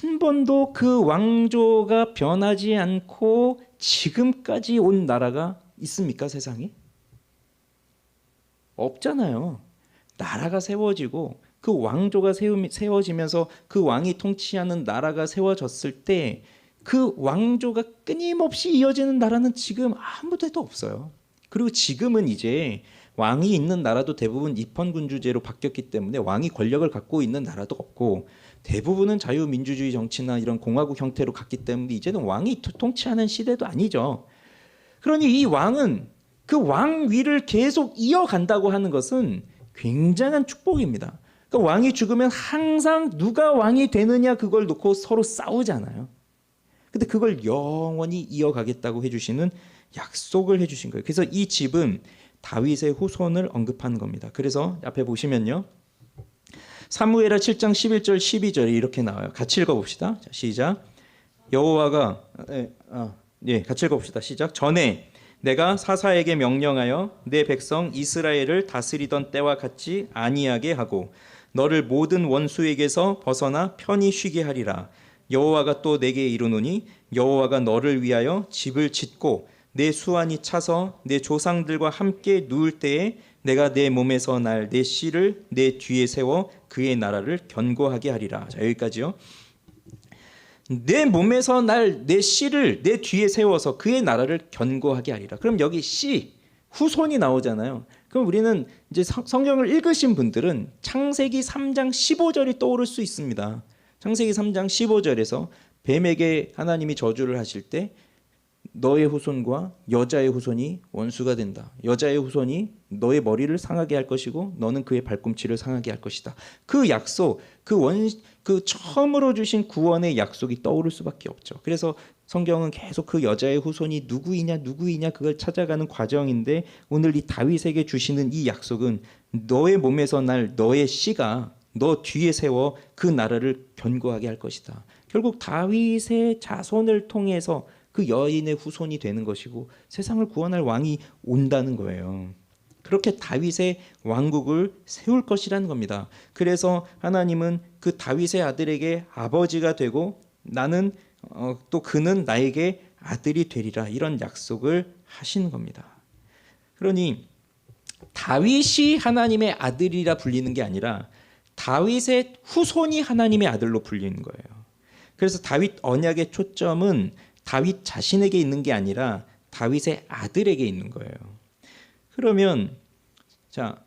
한 번도 그 왕조가 변하지 않고 지금까지 온 나라가 있습니까, 세상에? 없잖아요. 나라가 세워지고 그 왕조가 세워지면서 그 왕이 통치하는 나라가 세워졌을 때 그 왕조가 끊임없이 이어지는 나라는 지금 아무 데도 없어요. 그리고 지금은 이제 왕이 있는 나라도 대부분 입헌군주제로 바뀌었기 때문에 왕이 권력을 갖고 있는 나라도 없고 대부분은 자유민주주의 정치나 이런 공화국 형태로 갔기 때문에 이제는 왕이 통치하는 시대도 아니죠. 그러니 이 왕은 그 왕위를 계속 이어간다고 하는 것은 굉장한 축복입니다. 그러니까 왕이 죽으면 항상 누가 왕이 되느냐 그걸 놓고 서로 싸우잖아요. 근데 그걸 영원히 이어가겠다고 해주시는 약속을 해주신 거예요. 그래서 이 집은 다윗의 후손을 언급하는 겁니다. 그래서 앞에 보시면요, 사무엘하 7장 11절 12절에 이렇게 나와요. 같이 읽어봅시다. 자, 시작. 여호와가 같이 읽어봅시다. 시작. 전에 내가 사사에게 명령하여 내 백성 이스라엘을 다스리던 때와 같이 안위하게 하고 너를 모든 원수에게서 벗어나 편히 쉬게 하리라. 여호와가 또 내게 이르노니 여호와가 너를 위하여 집을 짓고 내 수완이 차서 내 조상들과 함께 누울 때에 내가 내 몸에서 날 내 씨를 내 뒤에 세워 그의 나라를 견고하게 하리라. 자, 여기까지요. 내 몸에서 날 내 씨를 내 뒤에 세워서 그의 나라를 견고하게 하리라. 그럼 여기 씨, 후손이 나오잖아요. 그럼 우리는 이제 성경을 읽으신 분들은 창세기 3장 15절이 떠오를 수 있습니다. 창세기 3장 15절에서 뱀에게 하나님이 저주를 하실 때 너의 후손과 여자의 후손이 원수가 된다. 여자의 후손이 너의 머리를 상하게 할 것이고 너는 그의 발꿈치를 상하게 할 것이다. 그 약속, 그 처음으로 주신 구원의 약속이 떠오를 수밖에 없죠. 그래서 성경은 계속 그 여자의 후손이 누구이냐 그걸 찾아가는 과정인데 오늘 이 다윗에게 주시는 이 약속은 너의 몸에서 날 너의 씨가 너 뒤에 세워 그 나라를 견고하게 할 것이다. 결국 다윗의 자손을 통해서 그 여인의 후손이 되는 것이고 세상을 구원할 왕이 온다는 거예요. 그렇게 다윗의 왕국을 세울 것이라는 겁니다. 그래서 하나님은 그 다윗의 아들에게 아버지가 되고 나는 또 그는 나에게 아들이 되리라 이런 약속을 하신 겁니다. 그러니 다윗이 하나님의 아들이라 불리는 게 아니라 다윗의 후손이 하나님의 아들로 불리는 거예요. 그래서 다윗 언약의 초점은 다윗 자신에게 있는 게 아니라 다윗의 아들에게 있는 거예요. 그러면 자,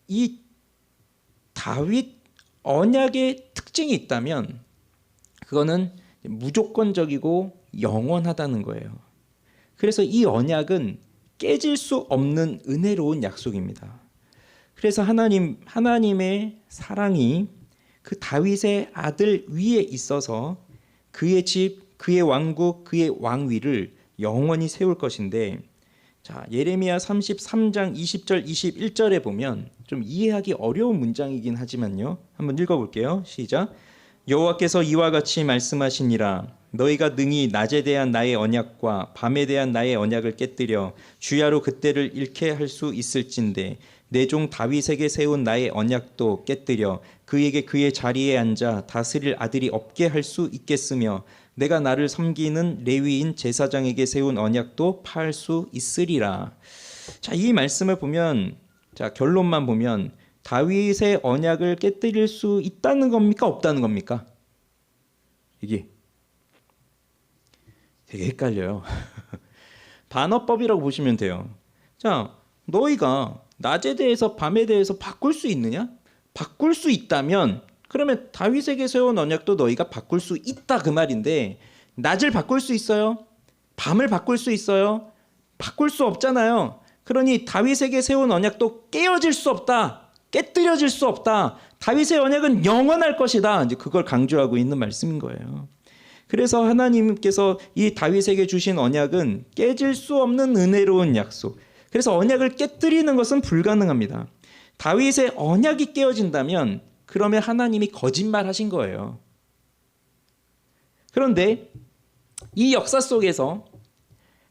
이 다윗 언약의 특징이 있다면 그거는 무조건적이고 영원하다는 거예요. 그래서 이 언약은 깨질 수 없는 은혜로운 약속입니다. 그래서 하나님의 사랑이 그 다윗의 아들 위에 있어서 그의 집, 그의 왕국, 그의 왕위를 영원히 세울 것인데 자, 예레미야 33장 20절 21절에 보면 좀 이해하기 어려운 문장이긴 하지만요. 한번 읽어볼게요. 시작. 여호와께서 이와 같이 말씀하시니라. 너희가 능히 낮에 대한 나의 언약과 밤에 대한 나의 언약을 깨뜨려 주야로 그때를 잃게 할 수 있을진데 내 종 다윗에게 세운 나의 언약도 깨뜨려 그에게 그의 자리에 앉아 다스릴 아들이 없게 할 수 있겠으며 내가 나를 섬기는 레위인 제사장에게 세운 언약도 파할 수 있으리라. 자, 이 말씀을 보면 자, 결론만 보면 다윗의 언약을 깨뜨릴 수 있다는 겁니까? 없다는 겁니까? 이게 되게 헷갈려요. 반어법이라고 보시면 돼요. 자, 너희가 낮에 대해서 밤에 대해서 바꿀 수 있느냐? 바꿀 수 있다면 그러면 다윗에게 세운 언약도 너희가 바꿀 수 있다 그 말인데 낮을 바꿀 수 있어요? 밤을 바꿀 수 있어요? 바꿀 수 없잖아요. 그러니 다윗에게 세운 언약도 깨어질 수 없다. 깨뜨려질 수 없다. 다윗의 언약은 영원할 것이다. 이제 그걸 강조하고 있는 말씀인 거예요. 그래서 하나님께서 이 다윗에게 주신 언약은 깨질 수 없는 은혜로운 약속. 그래서 언약을 깨뜨리는 것은 불가능합니다. 다윗의 언약이 깨어진다면 그러면 하나님이 거짓말하신 거예요. 그런데 이 역사 속에서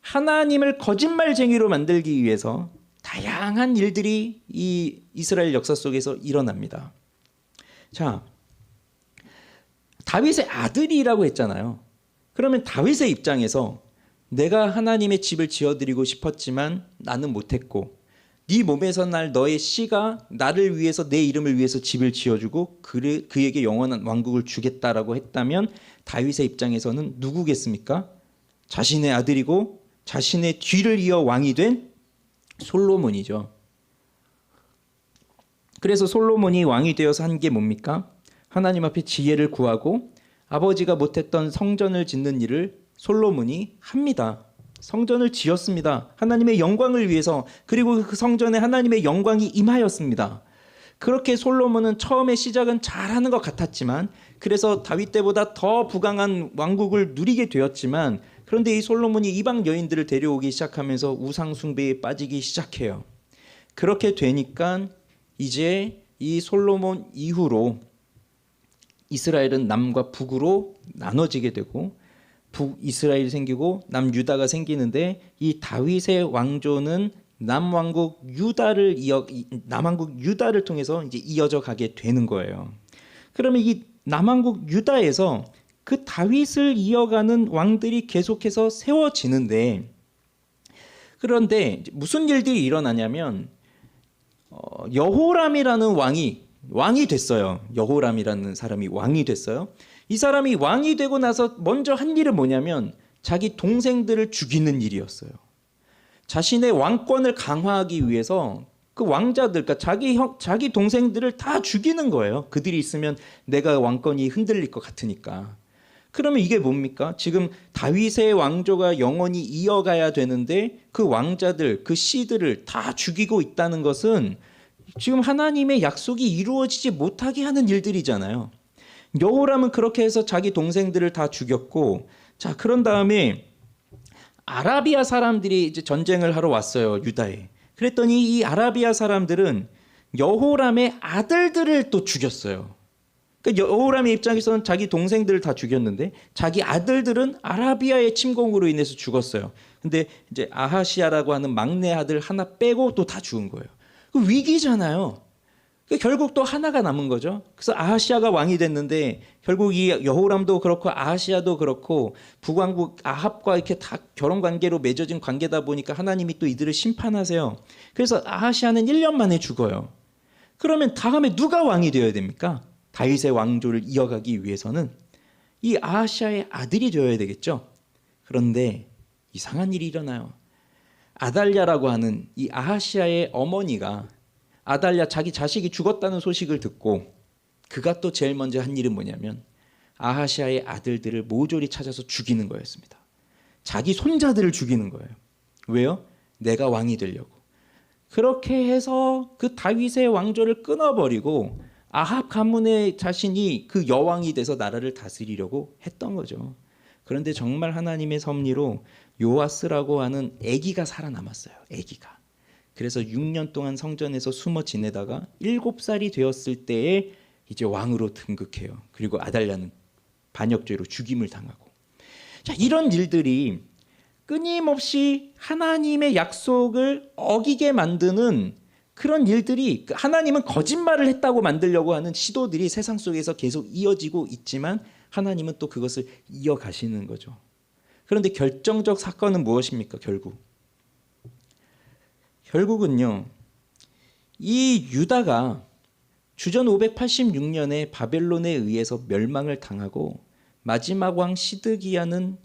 하나님을 거짓말쟁이로 만들기 위해서 다양한 일들이 이 이스라엘 역사 속에서 일어납니다. 자, 다윗의 아들이라고 했잖아요. 그러면 다윗의 입장에서 내가 하나님의 집을 지어드리고 싶었지만 나는 못했고 네 몸에서 날 너의 씨가 나를 위해서 내 이름을 위해서 집을 지어주고 그에게 영원한 왕국을 주겠다라고 했다면 다윗의 입장에서는 누구겠습니까? 자신의 아들이고 자신의 뒤를 이어 왕이 된 솔로몬이죠. 그래서 솔로몬이 왕이 되어서 한 게 뭡니까? 하나님 앞에 지혜를 구하고 아버지가 못했던 성전을 짓는 일을 솔로몬이 합니다. 성전을 지었습니다. 하나님의 영광을 위해서. 그리고 그 성전에 하나님의 영광이 임하였습니다. 그렇게 솔로몬은 처음에 시작은 잘하는 것 같았지만, 그래서 다윗 때보다 더 부강한 왕국을 누리게 되었지만, 그런데 이 솔로몬이 이방 여인들을 데려오기 시작하면서 우상 숭배에 빠지기 시작해요. 그렇게 되니까 이제 이 솔로몬 이후로 이스라엘은 남과 북으로 나눠지게 되고 북이스라엘이 생기고 남유다가 생기는데, 이 다윗의 왕조는 남왕국 유다를 통해서 이제 이어져 가게 되는 거예요. 그러면 이 남왕국 유다에서 그 다윗을 이어가는 왕들이 계속해서 세워지는데, 그런데 무슨 일들이 일어나냐면 여호람이라는 왕이 됐어요. 여호람이라는 사람이 왕이 됐어요. 이 사람이 왕이 되고 나서 먼저 한 일은 뭐냐면 자기 동생들을 죽이는 일이었어요. 자신의 왕권을 강화하기 위해서 그 왕자들, 그러니까 자기 동생들을 다 죽이는 거예요. 그들이 있으면 내가 왕권이 흔들릴 것 같으니까. 그러면 이게 뭡니까? 지금 다윗의 왕조가 영원히 이어가야 되는데 그 왕자들, 그 씨들을 다 죽이고 있다는 것은 지금 하나님의 약속이 이루어지지 못하게 하는 일들이잖아요. 여호람은 그렇게 해서 자기 동생들을 다 죽였고, 자, 그런 다음에 아라비아 사람들이 이제 전쟁을 하러 왔어요, 유다에. 그랬더니 이 아라비아 사람들은 여호람의 아들들을 또 죽였어요. 그러니까 여호람의 입장에서는 자기 동생들을 다 죽였는데 자기 아들들은 아라비아의 침공으로 인해서 죽었어요. 근데 이제 아하시아라고 하는 막내 아들 하나 빼고 또 다 죽은 거예요. 그 위기잖아요. 결국 또 하나가 남은 거죠. 그래서 아하시아가 왕이 됐는데 결국 이 여호람도 그렇고 아하시아도 그렇고 북왕국 아합과 이렇게 다 결혼 관계로 맺어진 관계다 보니까 하나님이 또 이들을 심판하세요. 그래서 아하시아는 1년 만에 죽어요. 그러면 다음에 누가 왕이 되어야 됩니까? 다윗의 왕조를 이어가기 위해서는 이 아하시아의 아들이 되어야 되겠죠. 그런데 이상한 일이 일어나요. 아달랴라고 하는 이 아하시아의 어머니가 아달랴 자기 자식이 죽었다는 소식을 듣고 그가 또 제일 먼저 한 일은 뭐냐면 아하시아의 아들들을 모조리 찾아서 죽이는 거였습니다. 자기 손자들을 죽이는 거예요. 왜요? 내가 왕이 되려고. 그렇게 해서 그 다윗의 왕조를 끊어버리고 아합 가문의 자신이 그 여왕이 돼서 나라를 다스리려고 했던 거죠. 그런데 정말 하나님의 섭리로 요아스라고 하는 아기가 살아남았어요. 아기가. 그래서 6년 동안 성전에서 숨어 지내다가 7살이 되었을 때에 이제 왕으로 등극해요. 그리고 아달랴는 반역죄로 죽임을 당하고. 자, 이런 일들이 끊임없이 하나님의 약속을 어기게 만드는 그런 일들이, 하나님은 거짓말을 했다고 만들려고 하는 시도들이 세상 속에서 계속 이어지고 있지만 하나님은 또 그것을 이어가시는 거죠. 그런데 결정적 사건은 무엇입니까? 결국은요, 이 유다가 주전 586년에 바벨론에 의해서 멸망을 당하고 마지막 왕 시드기야가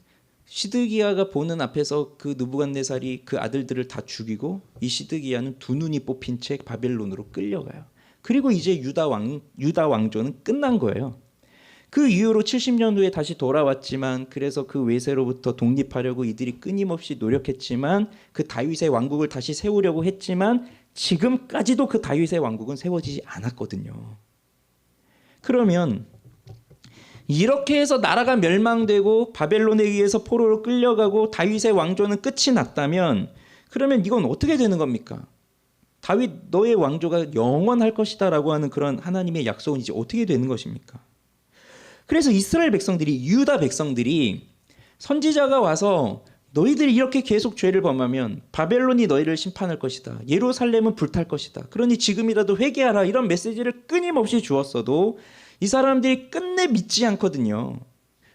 보는 앞에서 그 느부갓네살이 그 아들들을 다 죽이고 이 시드기야는 두 눈이 뽑힌 채 바벨론으로 끌려가요. 그리고 이제 유다 왕조는 끝난 거예요. 그 이후로 70년 후에 다시 돌아왔지만, 그래서 그 외세로부터 독립하려고 이들이 끊임없이 노력했지만 그 다윗의 왕국을 다시 세우려고 했지만 지금까지도 그 다윗의 왕국은 세워지지 않았거든요. 그러면 이렇게 해서 나라가 멸망되고 바벨론에 의해서 포로로 끌려가고 다윗의 왕조는 끝이 났다면, 그러면 이건 어떻게 되는 겁니까? 다윗 너의 왕조가 영원할 것이다 라고 하는 그런 하나님의 약속은 이제 어떻게 되는 것입니까? 그래서 이스라엘 백성들이, 유다 백성들이 선지자가 와서 너희들이 이렇게 계속 죄를 범하면 바벨론이 너희를 심판할 것이다. 예루살렘은 불탈 것이다. 그러니 지금이라도 회개하라. 이런 메시지를 끊임없이 주었어도 이 사람들이 끝내 믿지 않거든요.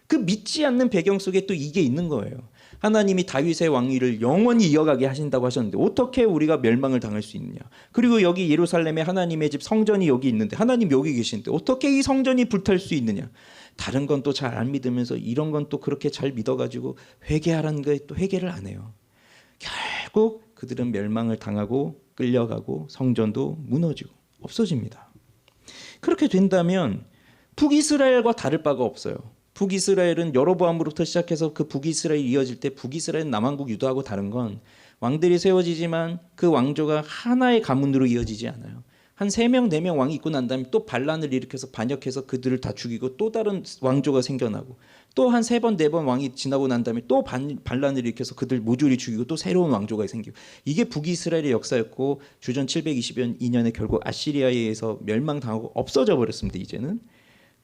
그 믿지 않는 배경 속에 또 이게 있는 거예요. 하나님이 다윗의 왕위를 영원히 이어가게 하신다고 하셨는데 어떻게 우리가 멸망을 당할 수 있느냐. 그리고 여기 예루살렘에 하나님의 집 성전이 여기 있는데 하나님 여기 계신데 어떻게 이 성전이 불탈 수 있느냐. 다른 건 또 잘 안 믿으면서 이런 건 또 그렇게 잘 믿어가지고 회개하라는 거에 또 회개를 안 해요. 결국 그들은 멸망을 당하고 끌려가고 성전도 무너지고 없어집니다. 그렇게 된다면 북이스라엘과 다를 바가 없어요. 북이스라엘은 여로보암으로부터 시작해서 그 북이스라엘이 이어질 때 북이스라엘은 남왕국 유다하고 다른 건 왕들이 세워지지만 그 왕조가 하나의 가문으로 이어지지 않아요. 한 3명, 4명 왕이 있고 난 다음에 또 반란을 일으켜서 반역해서 그들을 다 죽이고 또 다른 왕조가 생겨나고 또 한 3번, 4번 왕이 지나고 난 다음에 또 반란을 일으켜서 그들 모조리 죽이고 또 새로운 왕조가 생기고 이게 북이스라엘의 역사였고 주전 722년에 결국 아시리아에 의해서 멸망당하고 없어져 버렸습니다. 이제는.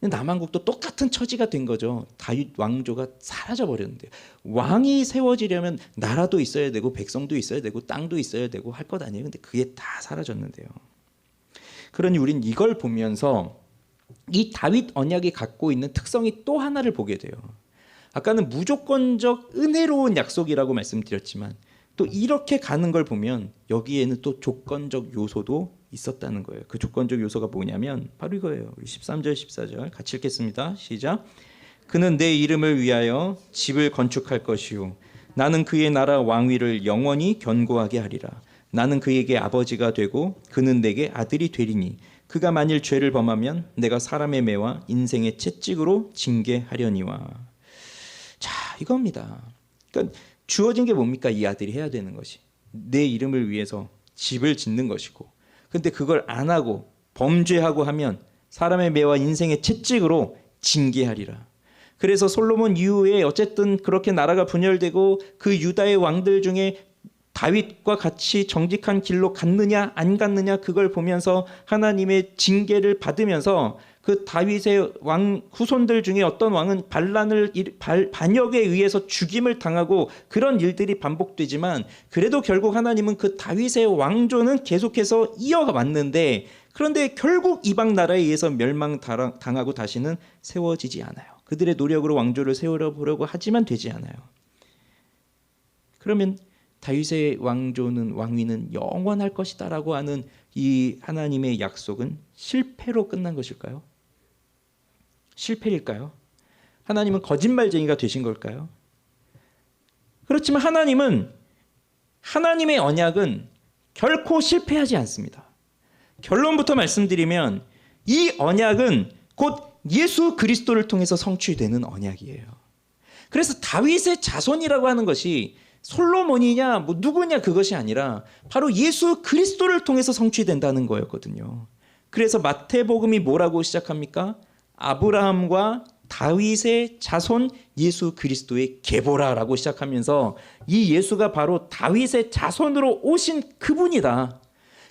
남한국도 똑같은 처지가 된 거죠. 다윗 왕조가 사라져 버렸는데 왕이 세워지려면 나라도 있어야 되고 백성도 있어야 되고 땅도 있어야 되고 할 것 아니에요. 근데 그게 다 사라졌는데요. 그러니 우린 이걸 보면서 이 다윗 언약이 갖고 있는 특성이 또 하나를 보게 돼요. 아까는 무조건적 은혜로운 약속이라고 말씀드렸지만 또 이렇게 가는 걸 보면 여기에는 또 조건적 요소도 있었다는 거예요. 그 조건적 요소가 뭐냐면 바로 이거예요. 우리 13절 14절 같이 읽겠습니다. 시작. 그는 내 이름을 위하여 집을 건축할 것이요 나는 그의 나라 왕위를 영원히 견고하게 하리라. 나는 그에게 아버지가 되고 그는 내게 아들이 되리니 그가 만일 죄를 범하면 내가 사람의 매와 인생의 채찍으로 징계하려니와. 자, 이겁니다. 그러니까 주어진 게 뭡니까? 이 아들이 해야 되는 것이 내 이름을 위해서 집을 짓는 것이고 근데 그걸 안 하고 범죄하고 하면 사람의 매와 인생의 채찍으로 징계하리라. 그래서 솔로몬 이후에 어쨌든 그렇게 나라가 분열되고 그 유다의 왕들 중에 다윗과 같이 정직한 길로 갔느냐 안 갔느냐 그걸 보면서 하나님의 징계를 받으면서 그 다윗의 왕 후손들 중에 어떤 왕은 반역에 의해서 죽임을 당하고 그런 일들이 반복되지만 그래도 결국 하나님은 그 다윗의 왕조는 계속해서 이어가 왔는데 그런데 결국 이방 나라에 의해서 멸망당하고 다시는 세워지지 않아요. 그들의 노력으로 왕조를 세우려고 하지만 되지 않아요. 그러면 다윗의 왕위는 영원할 것이다라고 하는 이 하나님의 약속은 실패로 끝난 것일까요? 실패일까요? 하나님은 거짓말쟁이가 되신 걸까요? 그렇지만 하나님의 언약은 결코 실패하지 않습니다. 결론부터 말씀드리면 이 언약은 곧 예수 그리스도를 통해서 성취되는 언약이에요. 그래서 다윗의 자손이라고 하는 것이 솔로몬이냐 누구냐 그것이 아니라 바로 예수 그리스도를 통해서 성취된다는 거였거든요. 그래서 마태복음이 뭐라고 시작합니까? 아브라함과 다윗의 자손 예수 그리스도의 계보라라고 시작하면서 이 예수가 바로 다윗의 자손으로 오신 그분이다.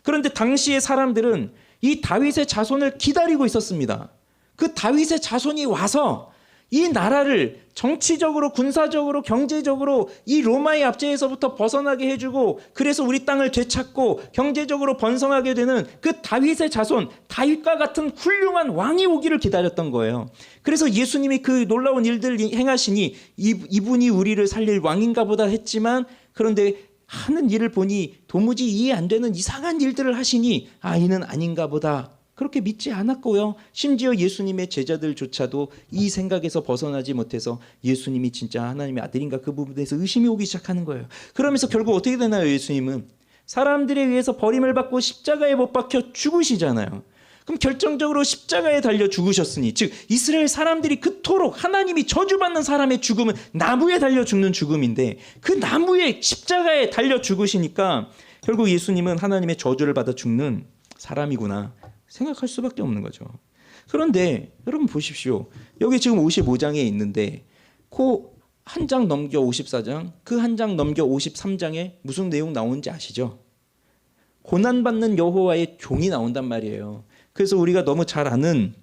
그런데 당시의 사람들은 이 다윗의 자손을 기다리고 있었습니다. 그 다윗의 자손이 와서 이 나라를 정치적으로 군사적으로 경제적으로 이 로마의 압제에서부터 벗어나게 해주고 그래서 우리 땅을 되찾고 경제적으로 번성하게 되는 그 다윗의 자손 다윗과 같은 훌륭한 왕이 오기를 기다렸던 거예요. 그래서 예수님이 그 놀라운 일들을 행하시니 이분이 우리를 살릴 왕인가 보다 했지만 그런데 하는 일을 보니 도무지 이해 안 되는 이상한 일들을 하시니 이는 아닌가 보다 그렇게 믿지 않았고요. 심지어 예수님의 제자들조차도 이 생각에서 벗어나지 못해서 예수님이 진짜 하나님의 아들인가 그 부분에서 의심이 오기 시작하는 거예요. 그러면서 결국 어떻게 되나요? 예수님은 사람들에 의해서 버림을 받고 십자가에 못 박혀 죽으시잖아요. 그럼 결정적으로 십자가에 달려 죽으셨으니 즉 이스라엘 사람들이 그토록 하나님이 저주받는 사람의 죽음은 나무에 달려 죽는 죽음인데 그 나무에 십자가에 달려 죽으시니까 결국 예수님은 하나님의 저주를 받아 죽는 사람이구나 생각할 수밖에 없는 거죠. 그런데 여러분 보십시오. 여기 지금 55장에 있는데 그 한 장 넘겨 54장 그 한 장 넘겨 53장에 무슨 내용 나오는지 아시죠? 고난받는 여호와의 종이 나온단 말이에요. 그래서 우리가 너무 잘 아는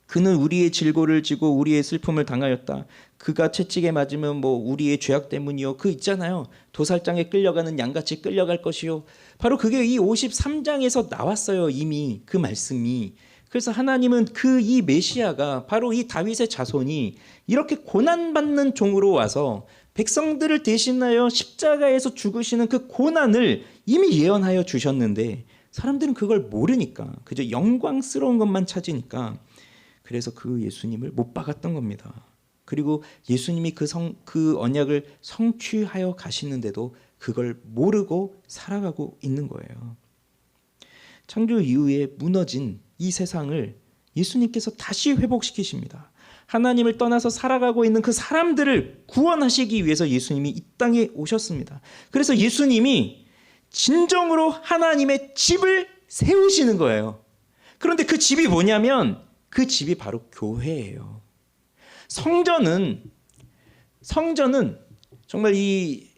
그는 우리의 질고를 지고 우리의 슬픔을 당하였다. 그가 채찍에 맞으면 우리의 죄악 때문이요. 그 있잖아요. 도살장에 끌려가는 양같이 끌려갈 것이요. 바로 그게 이 53장에서 나왔어요. 이미 그 말씀이. 그래서 하나님은 이 메시아가 바로 이 다윗의 자손이 이렇게 고난받는 종으로 와서 백성들을 대신하여 십자가에서 죽으시는 그 고난을 이미 예언하여 주셨는데 사람들은 그걸 모르니까 그저 영광스러운 것만 찾으니까 그래서 그 예수님을 못 박았던 겁니다. 그리고 예수님이 그 언약을 성취하여 가시는데도 그걸 모르고 살아가고 있는 거예요. 창조 이후에 무너진 이 세상을 예수님께서 다시 회복시키십니다. 하나님을 떠나서 살아가고 있는 그 사람들을 구원하시기 위해서 예수님이 이 땅에 오셨습니다. 그래서 예수님이 진정으로 하나님의 집을 세우시는 거예요. 그런데 그 집이 뭐냐면 그 집이 바로 교회예요. 성전은 정말 이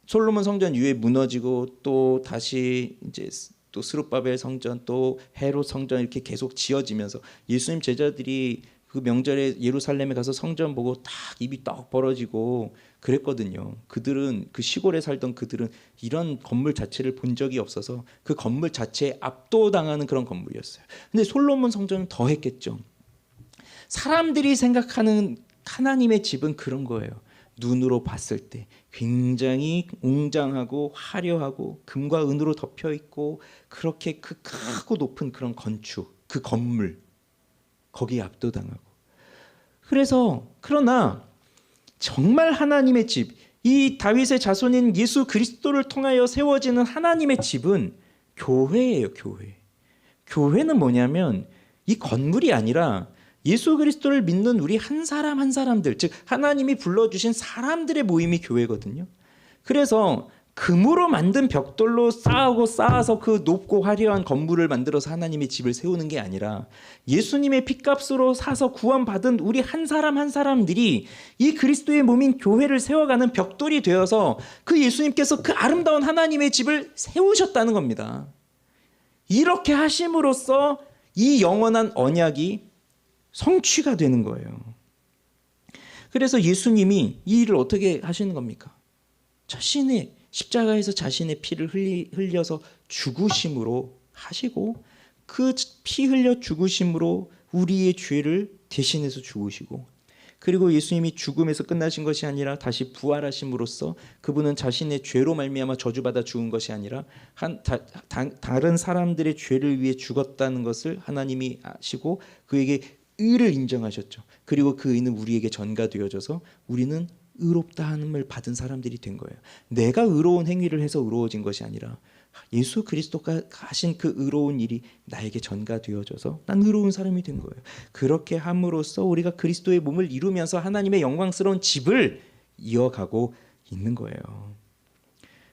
솔로몬 성전 이후에 무너지고 또 다시 이제 또 스룹바벨 성전 또 헤롯 성전 이렇게 계속 지어지면서 예수님 제자들이 그 명절에 예루살렘에 가서 성전 보고 딱 입이 떡 벌어지고 그랬거든요. 그들은 그 시골에 살던 그들은 이런 건물 자체를 본 적이 없어서 그 건물 자체에 압도당하는 그런 건물이었어요. 근데 솔로몬 성전은 더 했겠죠. 사람들이 생각하는 하나님의 집은 그런 거예요. 눈으로 봤을 때 굉장히 웅장하고 화려하고 금과 은으로 덮여 있고 그렇게 그 크고 높은 그런 건축, 그 건물 거기에 압도당하고 그러나 정말 하나님의 집, 이 다윗의 자손인 예수 그리스도를 통하여 세워지는 하나님의 집은 교회예요. 교회는 뭐냐면 이 건물이 아니라 예수 그리스도를 믿는 우리 한 사람 한 사람들, 즉 하나님이 불러주신 사람들의 모임이 교회거든요. 그래서 금으로 만든 벽돌로 쌓아서 그 높고 화려한 건물을 만들어서 하나님의 집을 세우는 게 아니라 예수님의 핏값으로 사서 구원받은 우리 한 사람 한 사람들이 이 그리스도의 몸인 교회를 세워가는 벽돌이 되어서 그 예수님께서 그 아름다운 하나님의 집을 세우셨다는 겁니다. 이렇게 하심으로써 이 영원한 언약이 성취가 되는 거예요. 그래서 예수님이 이 일을 어떻게 하시는 겁니까? 자신의 십자가에서 자신의 피를 흘려서 죽으심으로 하시고 그 피 흘려 죽으심으로 우리의 죄를 대신해서 죽으시고 그리고 예수님이 죽음에서 끝나신 것이 아니라 다시 부활하심으로써 그분은 자신의 죄로 말미암아 저주받아 죽은 것이 아니라 다른 사람들의 죄를 위해 죽었다는 것을 하나님이 아시고 그에게 의를 인정하셨죠. 그리고 그 의는 우리에게 전가되어져서 우리는 의롭다 함을 받은 사람들이 된 거예요. 내가 의로운 행위를 해서 의로워진 것이 아니라 예수 그리스도가 하신 그 의로운 일이 나에게 전가되어져서 난 의로운 사람이 된 거예요. 그렇게 함으로써 우리가 그리스도의 몸을 이루면서 하나님의 영광스러운 집을 이어가고 있는 거예요.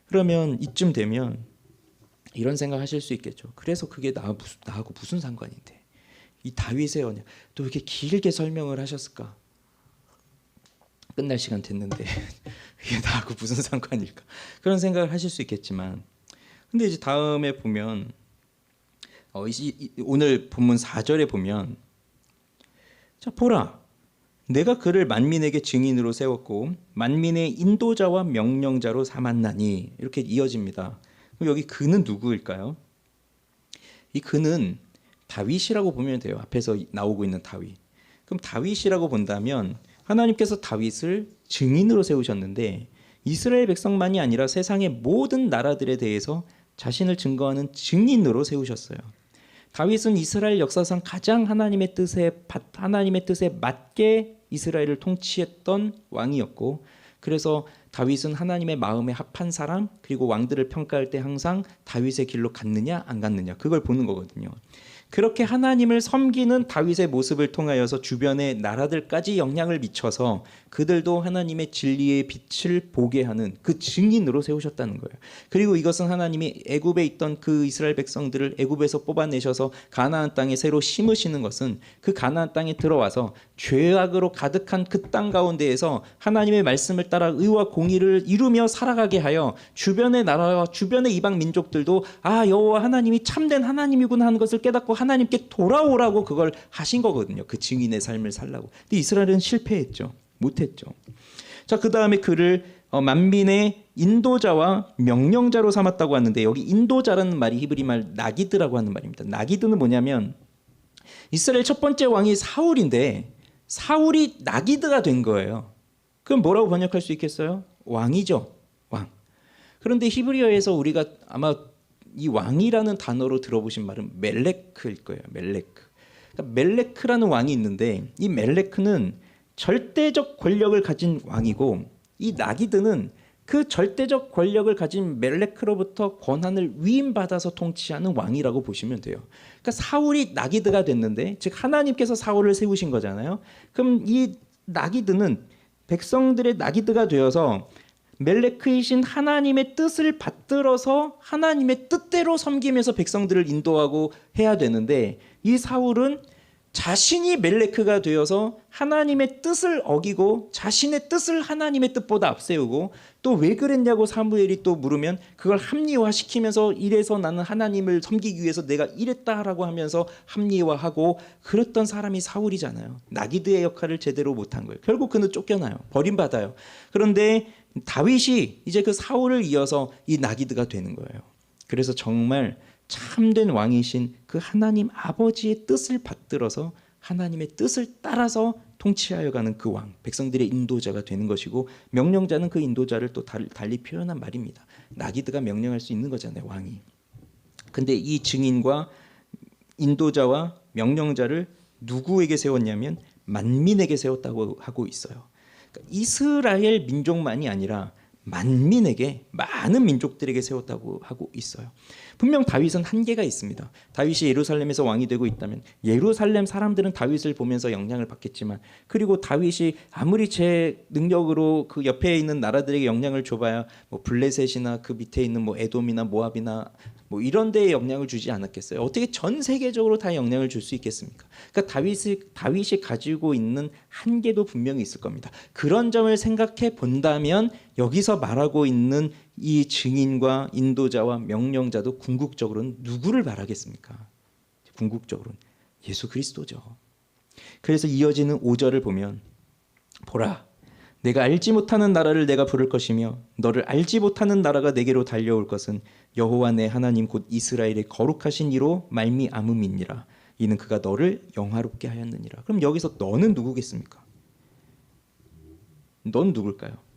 그러면 이쯤 되면 이런 생각하실 수 있겠죠. 그래서 그게 나하고 무슨 상관인데? 이 다윗의 언약 또 이렇게 길게 설명을 하셨을까? 끝날 시간 됐는데 이게 나하고 무슨 상관일까? 그런 생각을 하실 수 있겠지만 근데 이제 다음에 보면 오늘 본문 4절에 보면 자 보라 내가 그를 만민에게 증인으로 세웠고 만민의 인도자와 명령자로 삼았나니 이렇게 이어집니다. 그럼 여기 그는 누구일까요? 이 그는 다윗이라고 보면 돼요. 앞에서 나오고 있는 다윗. 그럼 다윗이라고 본다면 하나님께서 다윗을 증인으로 세우셨는데 이스라엘 백성만이 아니라 세상의 모든 나라들에 대해서 자신을 증거하는 증인으로 세우셨어요. 다윗은 이스라엘 역사상 가장 하나님의 뜻에 맞게 이스라엘을 통치했던 왕이었고 그래서 다윗은 하나님의 마음에 합한 사람 그리고 왕들을 평가할 때 항상 다윗의 길로 갔느냐 안 갔느냐 그걸 보는 거거든요. 그렇게 하나님을 섬기는 다윗의 모습을 통하여서 주변의 나라들까지 영향을 미쳐서 그들도 하나님의 진리의 빛을 보게 하는 그 증인으로 세우셨다는 거예요. 그리고 이것은 하나님이 애굽에 있던 그 이스라엘 백성들을 애굽에서 뽑아내셔서 가나안 땅에 새로 심으시는 것은 그 가나안 땅에 들어와서 죄악으로 가득한 그 땅 가운데에서 하나님의 말씀을 따라 의와 공의를 이루며 살아가게 하여 주변의 나라와 주변의 이방 민족들도 아 여호와 하나님이 참된 하나님이구나 하는 것을 깨닫고 하나님께 돌아오라고 그걸 하신 거거든요. 그 증인의 삶을 살라고. 근데 이스라엘은 실패했죠. 못했죠. 자, 그 다음에 그를 만민의 인도자와 명령자로 삼았다고 하는데 여기 인도자라는 말이 히브리 말 나기드라고 하는 말입니다. 나기드는 뭐냐면 이스라엘 첫 번째 왕이 사울인데 사울이 나기드가 된 거예요. 그럼 뭐라고 번역할 수 있겠어요? 왕이죠. 왕. 그런데 히브리어에서 우리가 아마 이 왕이라는 단어로 들어보신 말은 멜레크일 거예요. 멜레크. 그러니까 멜레크라는 왕이 있는데 이 멜레크는 절대적 권력을 가진 왕이고 이 나기드는 그 절대적 권력을 가진 멜레크로부터 권한을 위임받아서 통치하는 왕이라고 보시면 돼요. 그러니까 사울이 나기드가 됐는데, 즉 하나님께서 사울을 세우신 거잖아요. 그럼 이 나기드는 백성들의 나기드가 되어서 멜레크이신 하나님의 뜻을 받들어서 하나님의 뜻대로 섬기면서 백성들을 인도하고 해야 되는데, 이 사울은 자신이 멜레크가 되어서 하나님의 뜻을 어기고 자신의 뜻을 하나님의 뜻보다 앞세우고, 또 왜 그랬냐고 사무엘이 또 물으면 그걸 합리화시키면서 이래서 나는 하나님을 섬기기 위해서 내가 이랬다라고 하면서 합리화하고 그랬던 사람이 사울이잖아요. 나기드의 역할을 제대로 못한 거예요. 결국 그는 쫓겨나요. 버림받아요. 그런데 다윗이 이제 그 사울을 이어서 이 나기드가 되는 거예요. 그래서 정말 참된 왕이신 그 하나님 아버지의 뜻을 받들어서 하나님의 뜻을 따라서 통치하여 가는 그 왕, 백성들의 인도자가 되는 것이고, 명령자는 그 인도자를 또 달리 표현한 말입니다. 나기드가 명령할 수 있는 거잖아요, 왕이. 근데 이 증인과 인도자와 명령자를 누구에게 세웠냐면 만민에게 세웠다고 하고 있어요. 그러니까 이스라엘 민족만이 아니라 만민에게, 많은 민족들에게 세웠다고 하고 있어요. 분명 다윗은 한계가 있습니다. 다윗이 예루살렘에서 왕이 되고 있다면 예루살렘 사람들은 다윗을 보면서 영향을 받겠지만, 그리고 다윗이 아무리 제 능력으로 그 옆에 있는 나라들에게 영향을 줘봐야 뭐 블레셋이나 그 밑에 있는 뭐 에돔이나 모압이나 뭐 이런 데에 영향을 주지 않았겠어요? 어떻게 전 세계적으로 다 영향을 줄 수 있겠습니까? 그러니까 다윗이 가지고 있는 한계도 분명히 있을 겁니다. 그런 점을 생각해 본다면 여기서 말하고 있는 이 증인과 인도자와 명령자도 궁극적으로는 누구를 말하겠습니까? 궁극적으로는 예수 그리스도죠. 그래서 이어지는 5절을 보면, 보라, 내가 알지 못하는 나라를 내가 부를 것이며 너를 알지 못하는 나라가 내게로 달려올 것은 여호와 내 하나님 곧 이스라엘의 거룩하신 이로 말미암음이니라. 이는 그가 너를 영화롭게 하였느니라. 그럼 여기서 너는 누구겠습니까? 넌 누굴까요?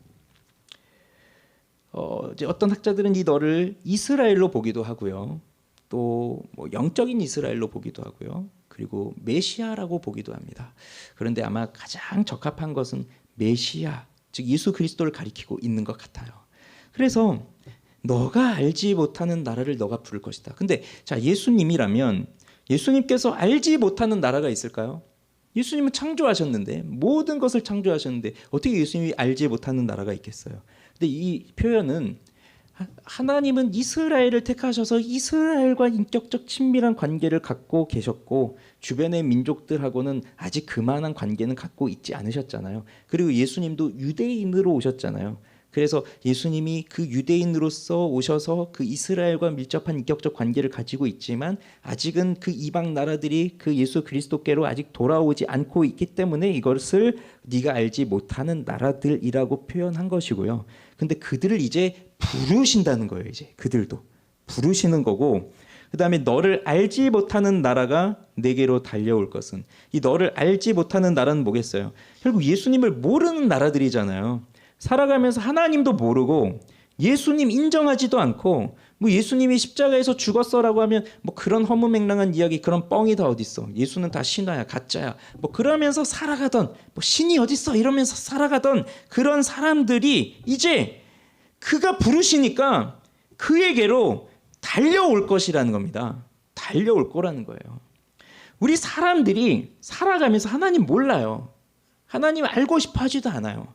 이제 어떤 학자들은 이 너를 이스라엘로 보기도 하고요, 또 뭐 영적인 이스라엘로 보기도 하고요, 그리고 메시아라고 보기도 합니다. 그런데 아마 가장 적합한 것은 메시아, 즉 예수 그리스도를 가리키고 있는 것 같아요. 그래서 너가 알지 못하는 나라를 너가 부를 것이다. 근데 자, 예수님이라면 예수님께서 알지 못하는 나라가 있을까요? 예수님은 창조하셨는데, 모든 것을 창조하셨는데 어떻게 예수님이 알지 못하는 나라가 있겠어요? 근데 이 표현은 하나님은 이스라엘을 택하셔서 이스라엘과 인격적 친밀한 관계를 갖고 계셨고, 주변의 민족들하고는 아직 그만한 관계는 갖고 있지 않으셨잖아요. 그리고 예수님도 유대인으로 오셨잖아요. 그래서 예수님이 그 유대인으로서 오셔서 그 이스라엘과 밀접한 인격적 관계를 가지고 있지만 아직은 그 이방 나라들이 그 예수 그리스도께로 아직 돌아오지 않고 있기 때문에 이것을 네가 알지 못하는 나라들이라고 표현한 것이고요. 근데 그들을 이제 부르신다는 거예요. 이제 그들도 부르시는 거고, 그 다음에 너를 알지 못하는 나라가 내게로 달려올 것은, 이 너를 알지 못하는 나라는 뭐겠어요? 결국 예수님을 모르는 나라들이잖아요. 살아가면서 하나님도 모르고 예수님 인정하지도 않고, 뭐 예수님이 십자가에서 죽었어라고 하면 뭐 그런 허무맹랑한 이야기, 그런 뻥이 다 어딨어, 예수는 다 신화야, 가짜야, 뭐 그러면서 살아가던, 뭐 신이 어딨어 이러면서 살아가던 그런 사람들이 이제 그가 부르시니까 그에게로 달려올 것이라는 겁니다. 달려올 거라는 거예요. 우리 사람들이 살아가면서 하나님 몰라요. 하나님 알고 싶어 하지도 않아요.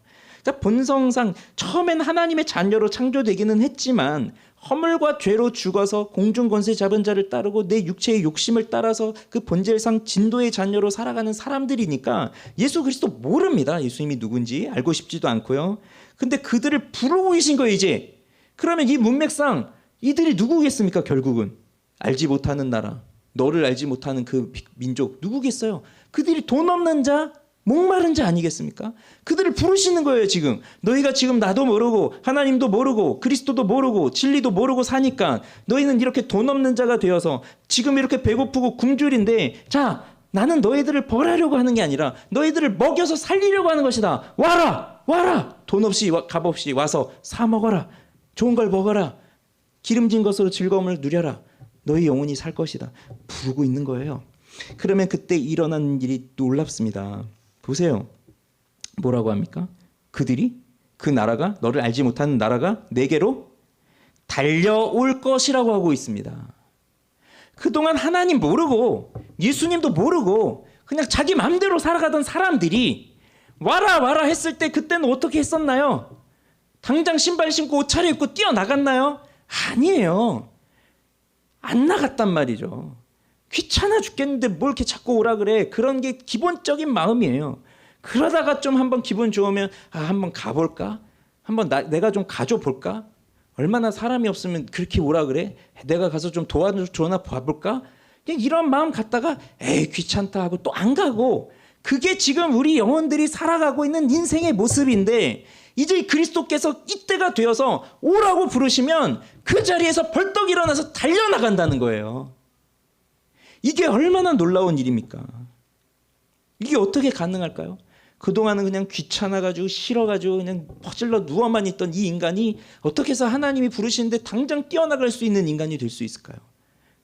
그러니까 본성상 처음엔 하나님의 자녀로 창조되기는 했지만 허물과 죄로 죽어서 공중권세 잡은 자를 따르고 내 육체의 욕심을 따라서 그 본질상 진도의 자녀로 살아가는 사람들이니까 예수 그리스도 모릅니다. 예수님이 누군지 알고 싶지도 않고요. 근데 그들을 부르고 계신 거예요 이제. 그러면 이 문맥상 이들이 누구겠습니까? 결국은 알지 못하는 나라, 너를 알지 못하는 그 민족 누구겠어요? 그들이 돈 없는 자, 목마른 자 아니겠습니까? 그들을 부르시는 거예요 지금. 너희가 지금 나도 모르고 하나님도 모르고 그리스도도 모르고 진리도 모르고 사니까 너희는 이렇게 돈 없는 자가 되어서 지금 이렇게 배고프고 굶주린데, 자, 나는 너희들을 벌하려고 하는 게 아니라 너희들을 먹여서 살리려고 하는 것이다. 와라! 와라. 돈 없이 값 없이 와서 사 먹어라. 좋은 걸 먹어라. 기름진 것으로 즐거움을 누려라. 너희 영혼이 살 것이다. 부르고 있는 거예요. 그러면 그때 일어나는 일이 놀랍습니다. 보세요. 뭐라고 합니까? 그들이, 그 나라가, 너를 알지 못하는 나라가 내게로 달려올 것이라고 하고 있습니다. 그동안 하나님 모르고 예수님도 모르고 그냥 자기 마음대로 살아가던 사람들이 와라 와라 했을 때 그때는 어떻게 했었나요? 당장 신발 신고 옷 차려입고 뛰어나갔나요? 아니에요. 안 나갔단 말이죠. 귀찮아 죽겠는데 뭘 이렇게 자꾸 오라 그래. 그런 게 기본적인 마음이에요. 그러다가 좀 한번 기분 좋으면 한번 가볼까? 한번 내가 좀 가져볼까? 얼마나 사람이 없으면 그렇게 오라 그래? 내가 가서 좀 도와주나 봐볼까? 이런 마음 갖다가 에이 귀찮다 하고 또 안 가고, 그게 지금 우리 영혼들이 살아가고 있는 인생의 모습인데, 이제 그리스도께서 이때가 되어서 오라고 부르시면 그 자리에서 벌떡 일어나서 달려나간다는 거예요. 이게 얼마나 놀라운 일입니까? 이게 어떻게 가능할까요? 그동안은 그냥 귀찮아가지고 싫어가지고 그냥 퍼질러 누워만 있던 이 인간이 어떻게 해서 하나님이 부르시는데 당장 뛰어나갈 수 있는 인간이 될 수 있을까요?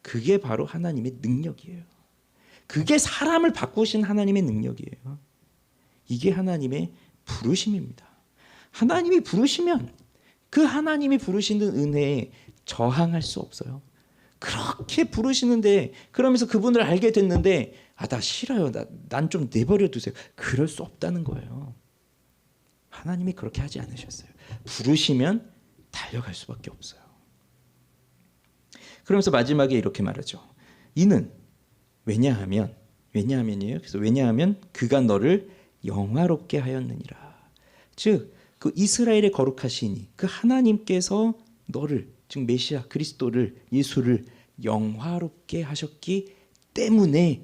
그게 바로 하나님의 능력이에요. 그게 사람을 바꾸신 하나님의 능력이에요. 이게 하나님의 부르심입니다. 하나님이 부르시면 그 하나님이 부르시는 은혜에 저항할 수 없어요. 그렇게 부르시는데, 그러면서 그분을 알게 됐는데 나 싫어요. 난 좀 내버려 두세요. 그럴 수 없다는 거예요. 하나님이 그렇게 하지 않으셨어요. 부르시면 달려갈 수밖에 없어요. 그러면서 마지막에 이렇게 말하죠. 이는 왜냐하면이에요. 그래서 왜냐하면 그가 너를 영화롭게 하였느니라. 즉 그 이스라엘의 거룩하시니 그 하나님께서 너를, 즉 메시아 그리스도를, 예수를 영화롭게 하셨기 때문에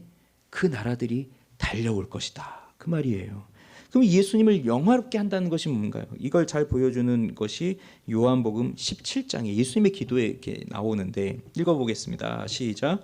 그 나라들이 달려올 것이다. 그 말이에요. 그럼 예수님을 영화롭게 한다는 것이 뭔가요? 이걸 잘 보여주는 것이 요한복음 17장에 예수님의 기도에 이렇게 나오는데, 읽어보겠습니다. 시작.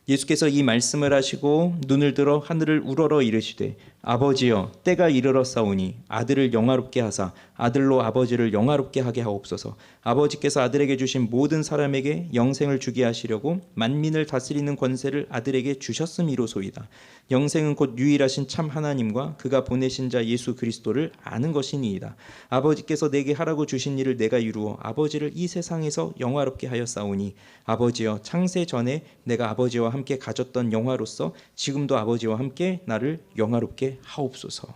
예수께서 이 말씀을 하시고 눈을 들어 하늘을 우러러 이르시되 아버지여 때가 이르렀사오니 아들을 영화롭게 하사 아들로 아버지를 영화롭게 하게 하옵소서. 아버지께서 아들에게 주신 모든 사람에게 영생을 주게 하시려고 만민을 다스리는 권세를 아들에게 주셨음이로소이다. 영생은 곧 유일하신 참 하나님과 그가 보내신 자 예수 그리스도를 아는 것이니이다. 아버지께서 내게 하라고 주신 일을 내가 이루어 아버지를 이 세상에서 영화롭게 하였사오니 아버지여 창세 전에 내가 아버지와 함께 가졌던 영화로서 지금도 아버지와 함께 나를 영화롭게 하옵소서.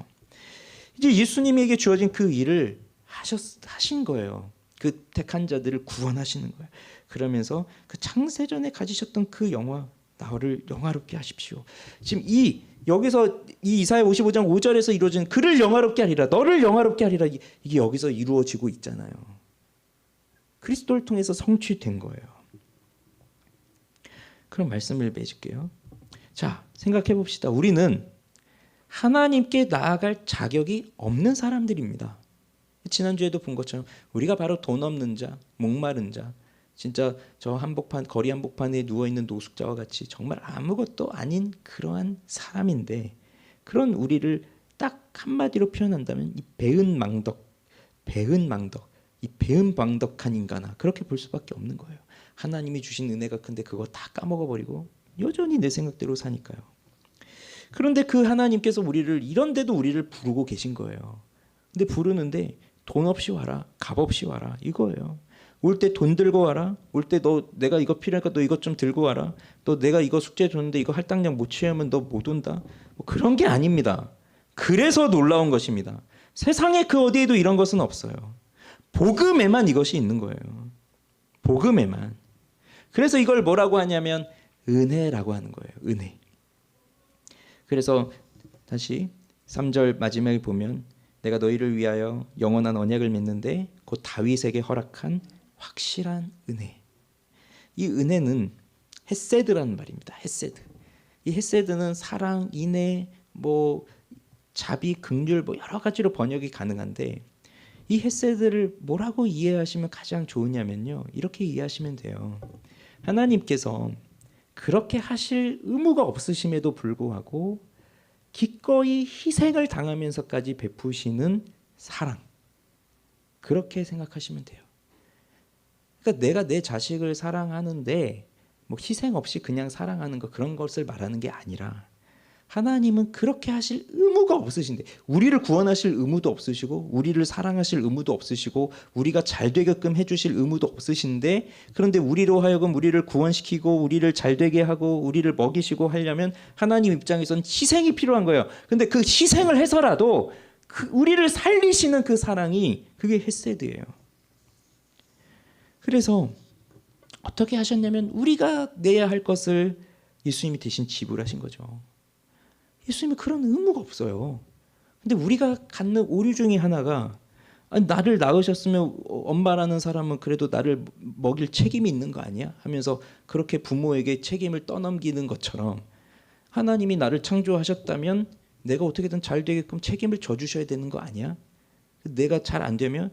이제 예수님에게 주어진 그 일을 하신 거예요. 그 택한 자들을 구원하시는 거예요. 그러면서 그 창세전에 가지셨던 그 영화, 나를 영화롭게 하십시오. 지금 여기서 이 이사야 55장 5절에서 이루어진 그를 영화롭게 하리라, 너를 영화롭게 하리라, 이게 여기서 이루어지고 있잖아요. 그리스도를 통해서 성취된 거예요. 그럼 말씀을 맺을게요. 자, 생각해 봅시다. 우리는 하나님께 나아갈 자격이 없는 사람들입니다. 지난주에도 본 것처럼 우리가 바로 돈 없는 자, 목마른 자, 진짜 저 거리 한복판에 누워있는 노숙자와 같이 정말 아무것도 아닌 그러한 사람인데, 그런 우리를 딱 한마디로 표현한다면 이 배은망덕, 이 배은망덕한 인간아, 그렇게 볼 수밖에 없는 거예요. 하나님이 주신 은혜가 큰데 그거 다 까먹어버리고 여전히 내 생각대로 사니까요. 그런데 그 하나님께서 이런데도 우리를 부르고 계신 거예요. 근데 부르는데 돈 없이 와라, 값 없이 와라, 이거예요. 올 때 돈 들고 와라. 올 때 내가 이거 필요하니까 너 이것 좀 들고 와라. 또 내가 이거 숙제 줬는데 이거 할당량 못 취하면 너 못 온다. 뭐 그런 게 아닙니다. 그래서 놀라운 것입니다. 세상에 그 어디에도 이런 것은 없어요. 복음에만 이것이 있는 거예요. 복음에만. 그래서 이걸 뭐라고 하냐면 은혜라고 하는 거예요. 은혜. 그래서 다시 3절 마지막에 보면 내가 너희를 위하여 영원한 언약을 맺는데 곧 다윗에게 허락한 확실한 은혜. 이 은혜는 헤세드라는 말입니다. 헤세드. 이 헤세드는 사랑, 인애, 자비, 긍휼 여러 가지로 번역이 가능한데, 이 헤세드를 뭐라고 이해하시면 가장 좋으냐면요, 이렇게 이해하시면 돼요. 하나님께서 그렇게 하실 의무가 없으심에도 불구하고 기꺼이 희생을 당하면서까지 베푸시는 사랑. 그렇게 생각하시면 돼요. 그러니까 내가 내 자식을 사랑하는데 뭐 희생 없이 그냥 사랑하는 거 그런 것을 말하는 게 아니라 하나님은 그렇게 하실 의무가 없으신데 우리를 구원하실 의무도 없으시고 우리를 사랑하실 의무도 없으시고 우리가 잘 되게끔 해주실 의무도 없으신데 그런데 우리로 하여금 우리를 구원시키고 우리를 잘 되게 하고 우리를 먹이시고 하려면 하나님 입장에서는 희생이 필요한 거예요. 근데 그 희생을 해서라도 우리를 살리시는 그 사랑이 그게 헤세드예요. 그래서 어떻게 하셨냐면 우리가 내야 할 것을 예수님이 대신 지불하신 거죠. 예수님이 그런 의무가 없어요. 근데 우리가 갖는 오류 중에 하나가 아니, 나를 낳으셨으면 엄마라는 사람은 그래도 나를 먹일 책임이 있는 거 아니야? 하면서 그렇게 부모에게 책임을 떠넘기는 것처럼 하나님이 나를 창조하셨다면 내가 어떻게든 잘 되게끔 책임을 져주셔야 되는 거 아니야? 내가 잘 안 되면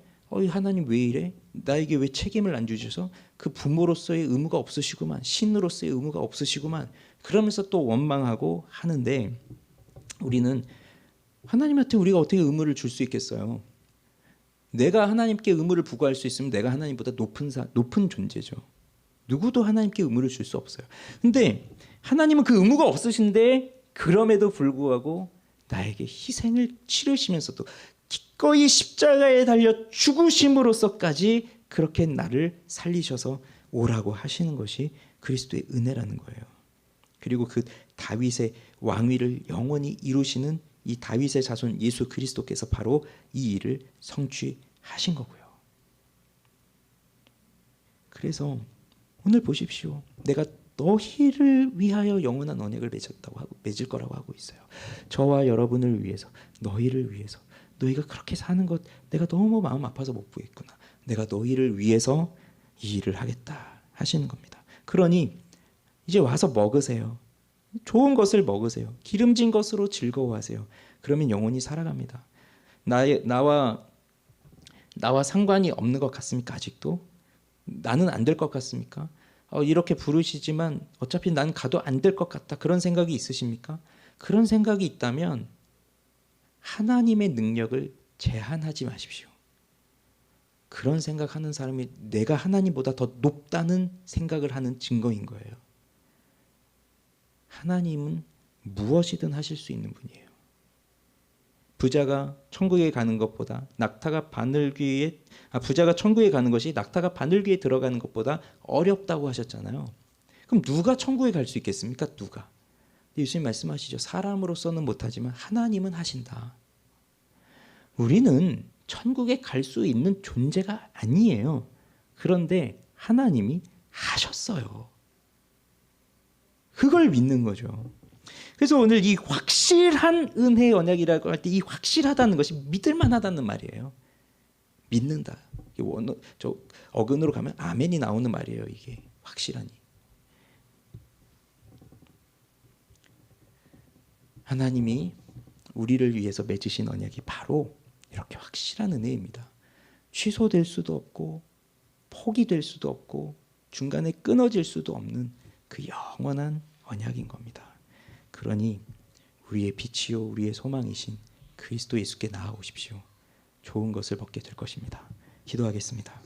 하나님 왜 이래? 나에게 왜 책임을 안 주셔서 그 부모로서의 의무가 없으시구만. 신으로서의 의무가 없으시구만. 그러면서 또 원망하고 하는데 우리는 하나님한테 우리가 어떻게 의무를 줄 수 있겠어요? 내가 하나님께 의무를 부과할 수 있으면 내가 하나님보다 높은 존재죠. 누구도 하나님께 의무를 줄 수 없어요. 근데 하나님은 그 의무가 없으신데 그럼에도 불구하고 나에게 희생을 치르시면서도 기꺼이 십자가에 달려 죽으심으로써까지 그렇게 나를 살리셔서 오라고 하시는 것이 그리스도의 은혜라는 거예요. 그리고 그 다윗의 왕위를 영원히 이루시는 이 다윗의 자손 예수 그리스도께서 바로 이 일을 성취하신 거고요. 그래서 오늘 보십시오. 내가 너희를 위하여 영원한 언약을 맺을 거라고 하고 있어요. 저와 여러분을 위해서, 너희를 위해서. 너희가 그렇게 사는 것 내가 너무 마음 아파서 못 보겠구나. 내가 너희를 위해서 이 일을 하겠다 하시는 겁니다. 그러니 이제 와서 먹으세요. 좋은 것을 먹으세요. 기름진 것으로 즐거워하세요. 그러면 영원히 살아갑니다. 나와 상관이 없는 것 같습니까? 아직도? 나는 안 될 것 같습니까? 이렇게 부르시지만 어차피 난 가도 안 될 것 같다. 그런 생각이 있으십니까? 그런 생각이 있다면 하나님의 능력을 제한하지 마십시오. 그런 생각하는 사람이 내가 하나님보다 더 높다는 생각을 하는 증거인 거예요. 하나님은 무엇이든 하실 수 있는 분이에요. 부자가 천국에 가는 것보다 부자가 천국에 가는 것이 낙타가 바늘귀에 들어가는 것보다 어렵다고 하셨잖아요. 그럼 누가 천국에 갈 수 있겠습니까? 누가? 예수님 말씀하시죠. 사람으로서는 못하지만 하나님은 하신다. 우리는 천국에 갈 수 있는 존재가 아니에요. 그런데 하나님이 하셨어요. 그걸 믿는 거죠. 그래서 오늘 이 확실한 은혜의 언약이라고 할 때 이 확실하다는 것이 믿을만하다는 말이에요. 믿는다. 저 어근으로 가면 아멘이 나오는 말이에요. 이게 확실하니. 하나님이 우리를 위해서 맺으신 언약이 바로 이렇게 확실한 은혜입니다. 취소될 수도 없고 포기될 수도 없고 중간에 끊어질 수도 없는 그 영원한 언약인 겁니다. 그러니 우리의 빛이요 우리의 소망이신 그리스도 예수께 나아오십시오. 좋은 것을 먹게 될 것입니다. 기도하겠습니다.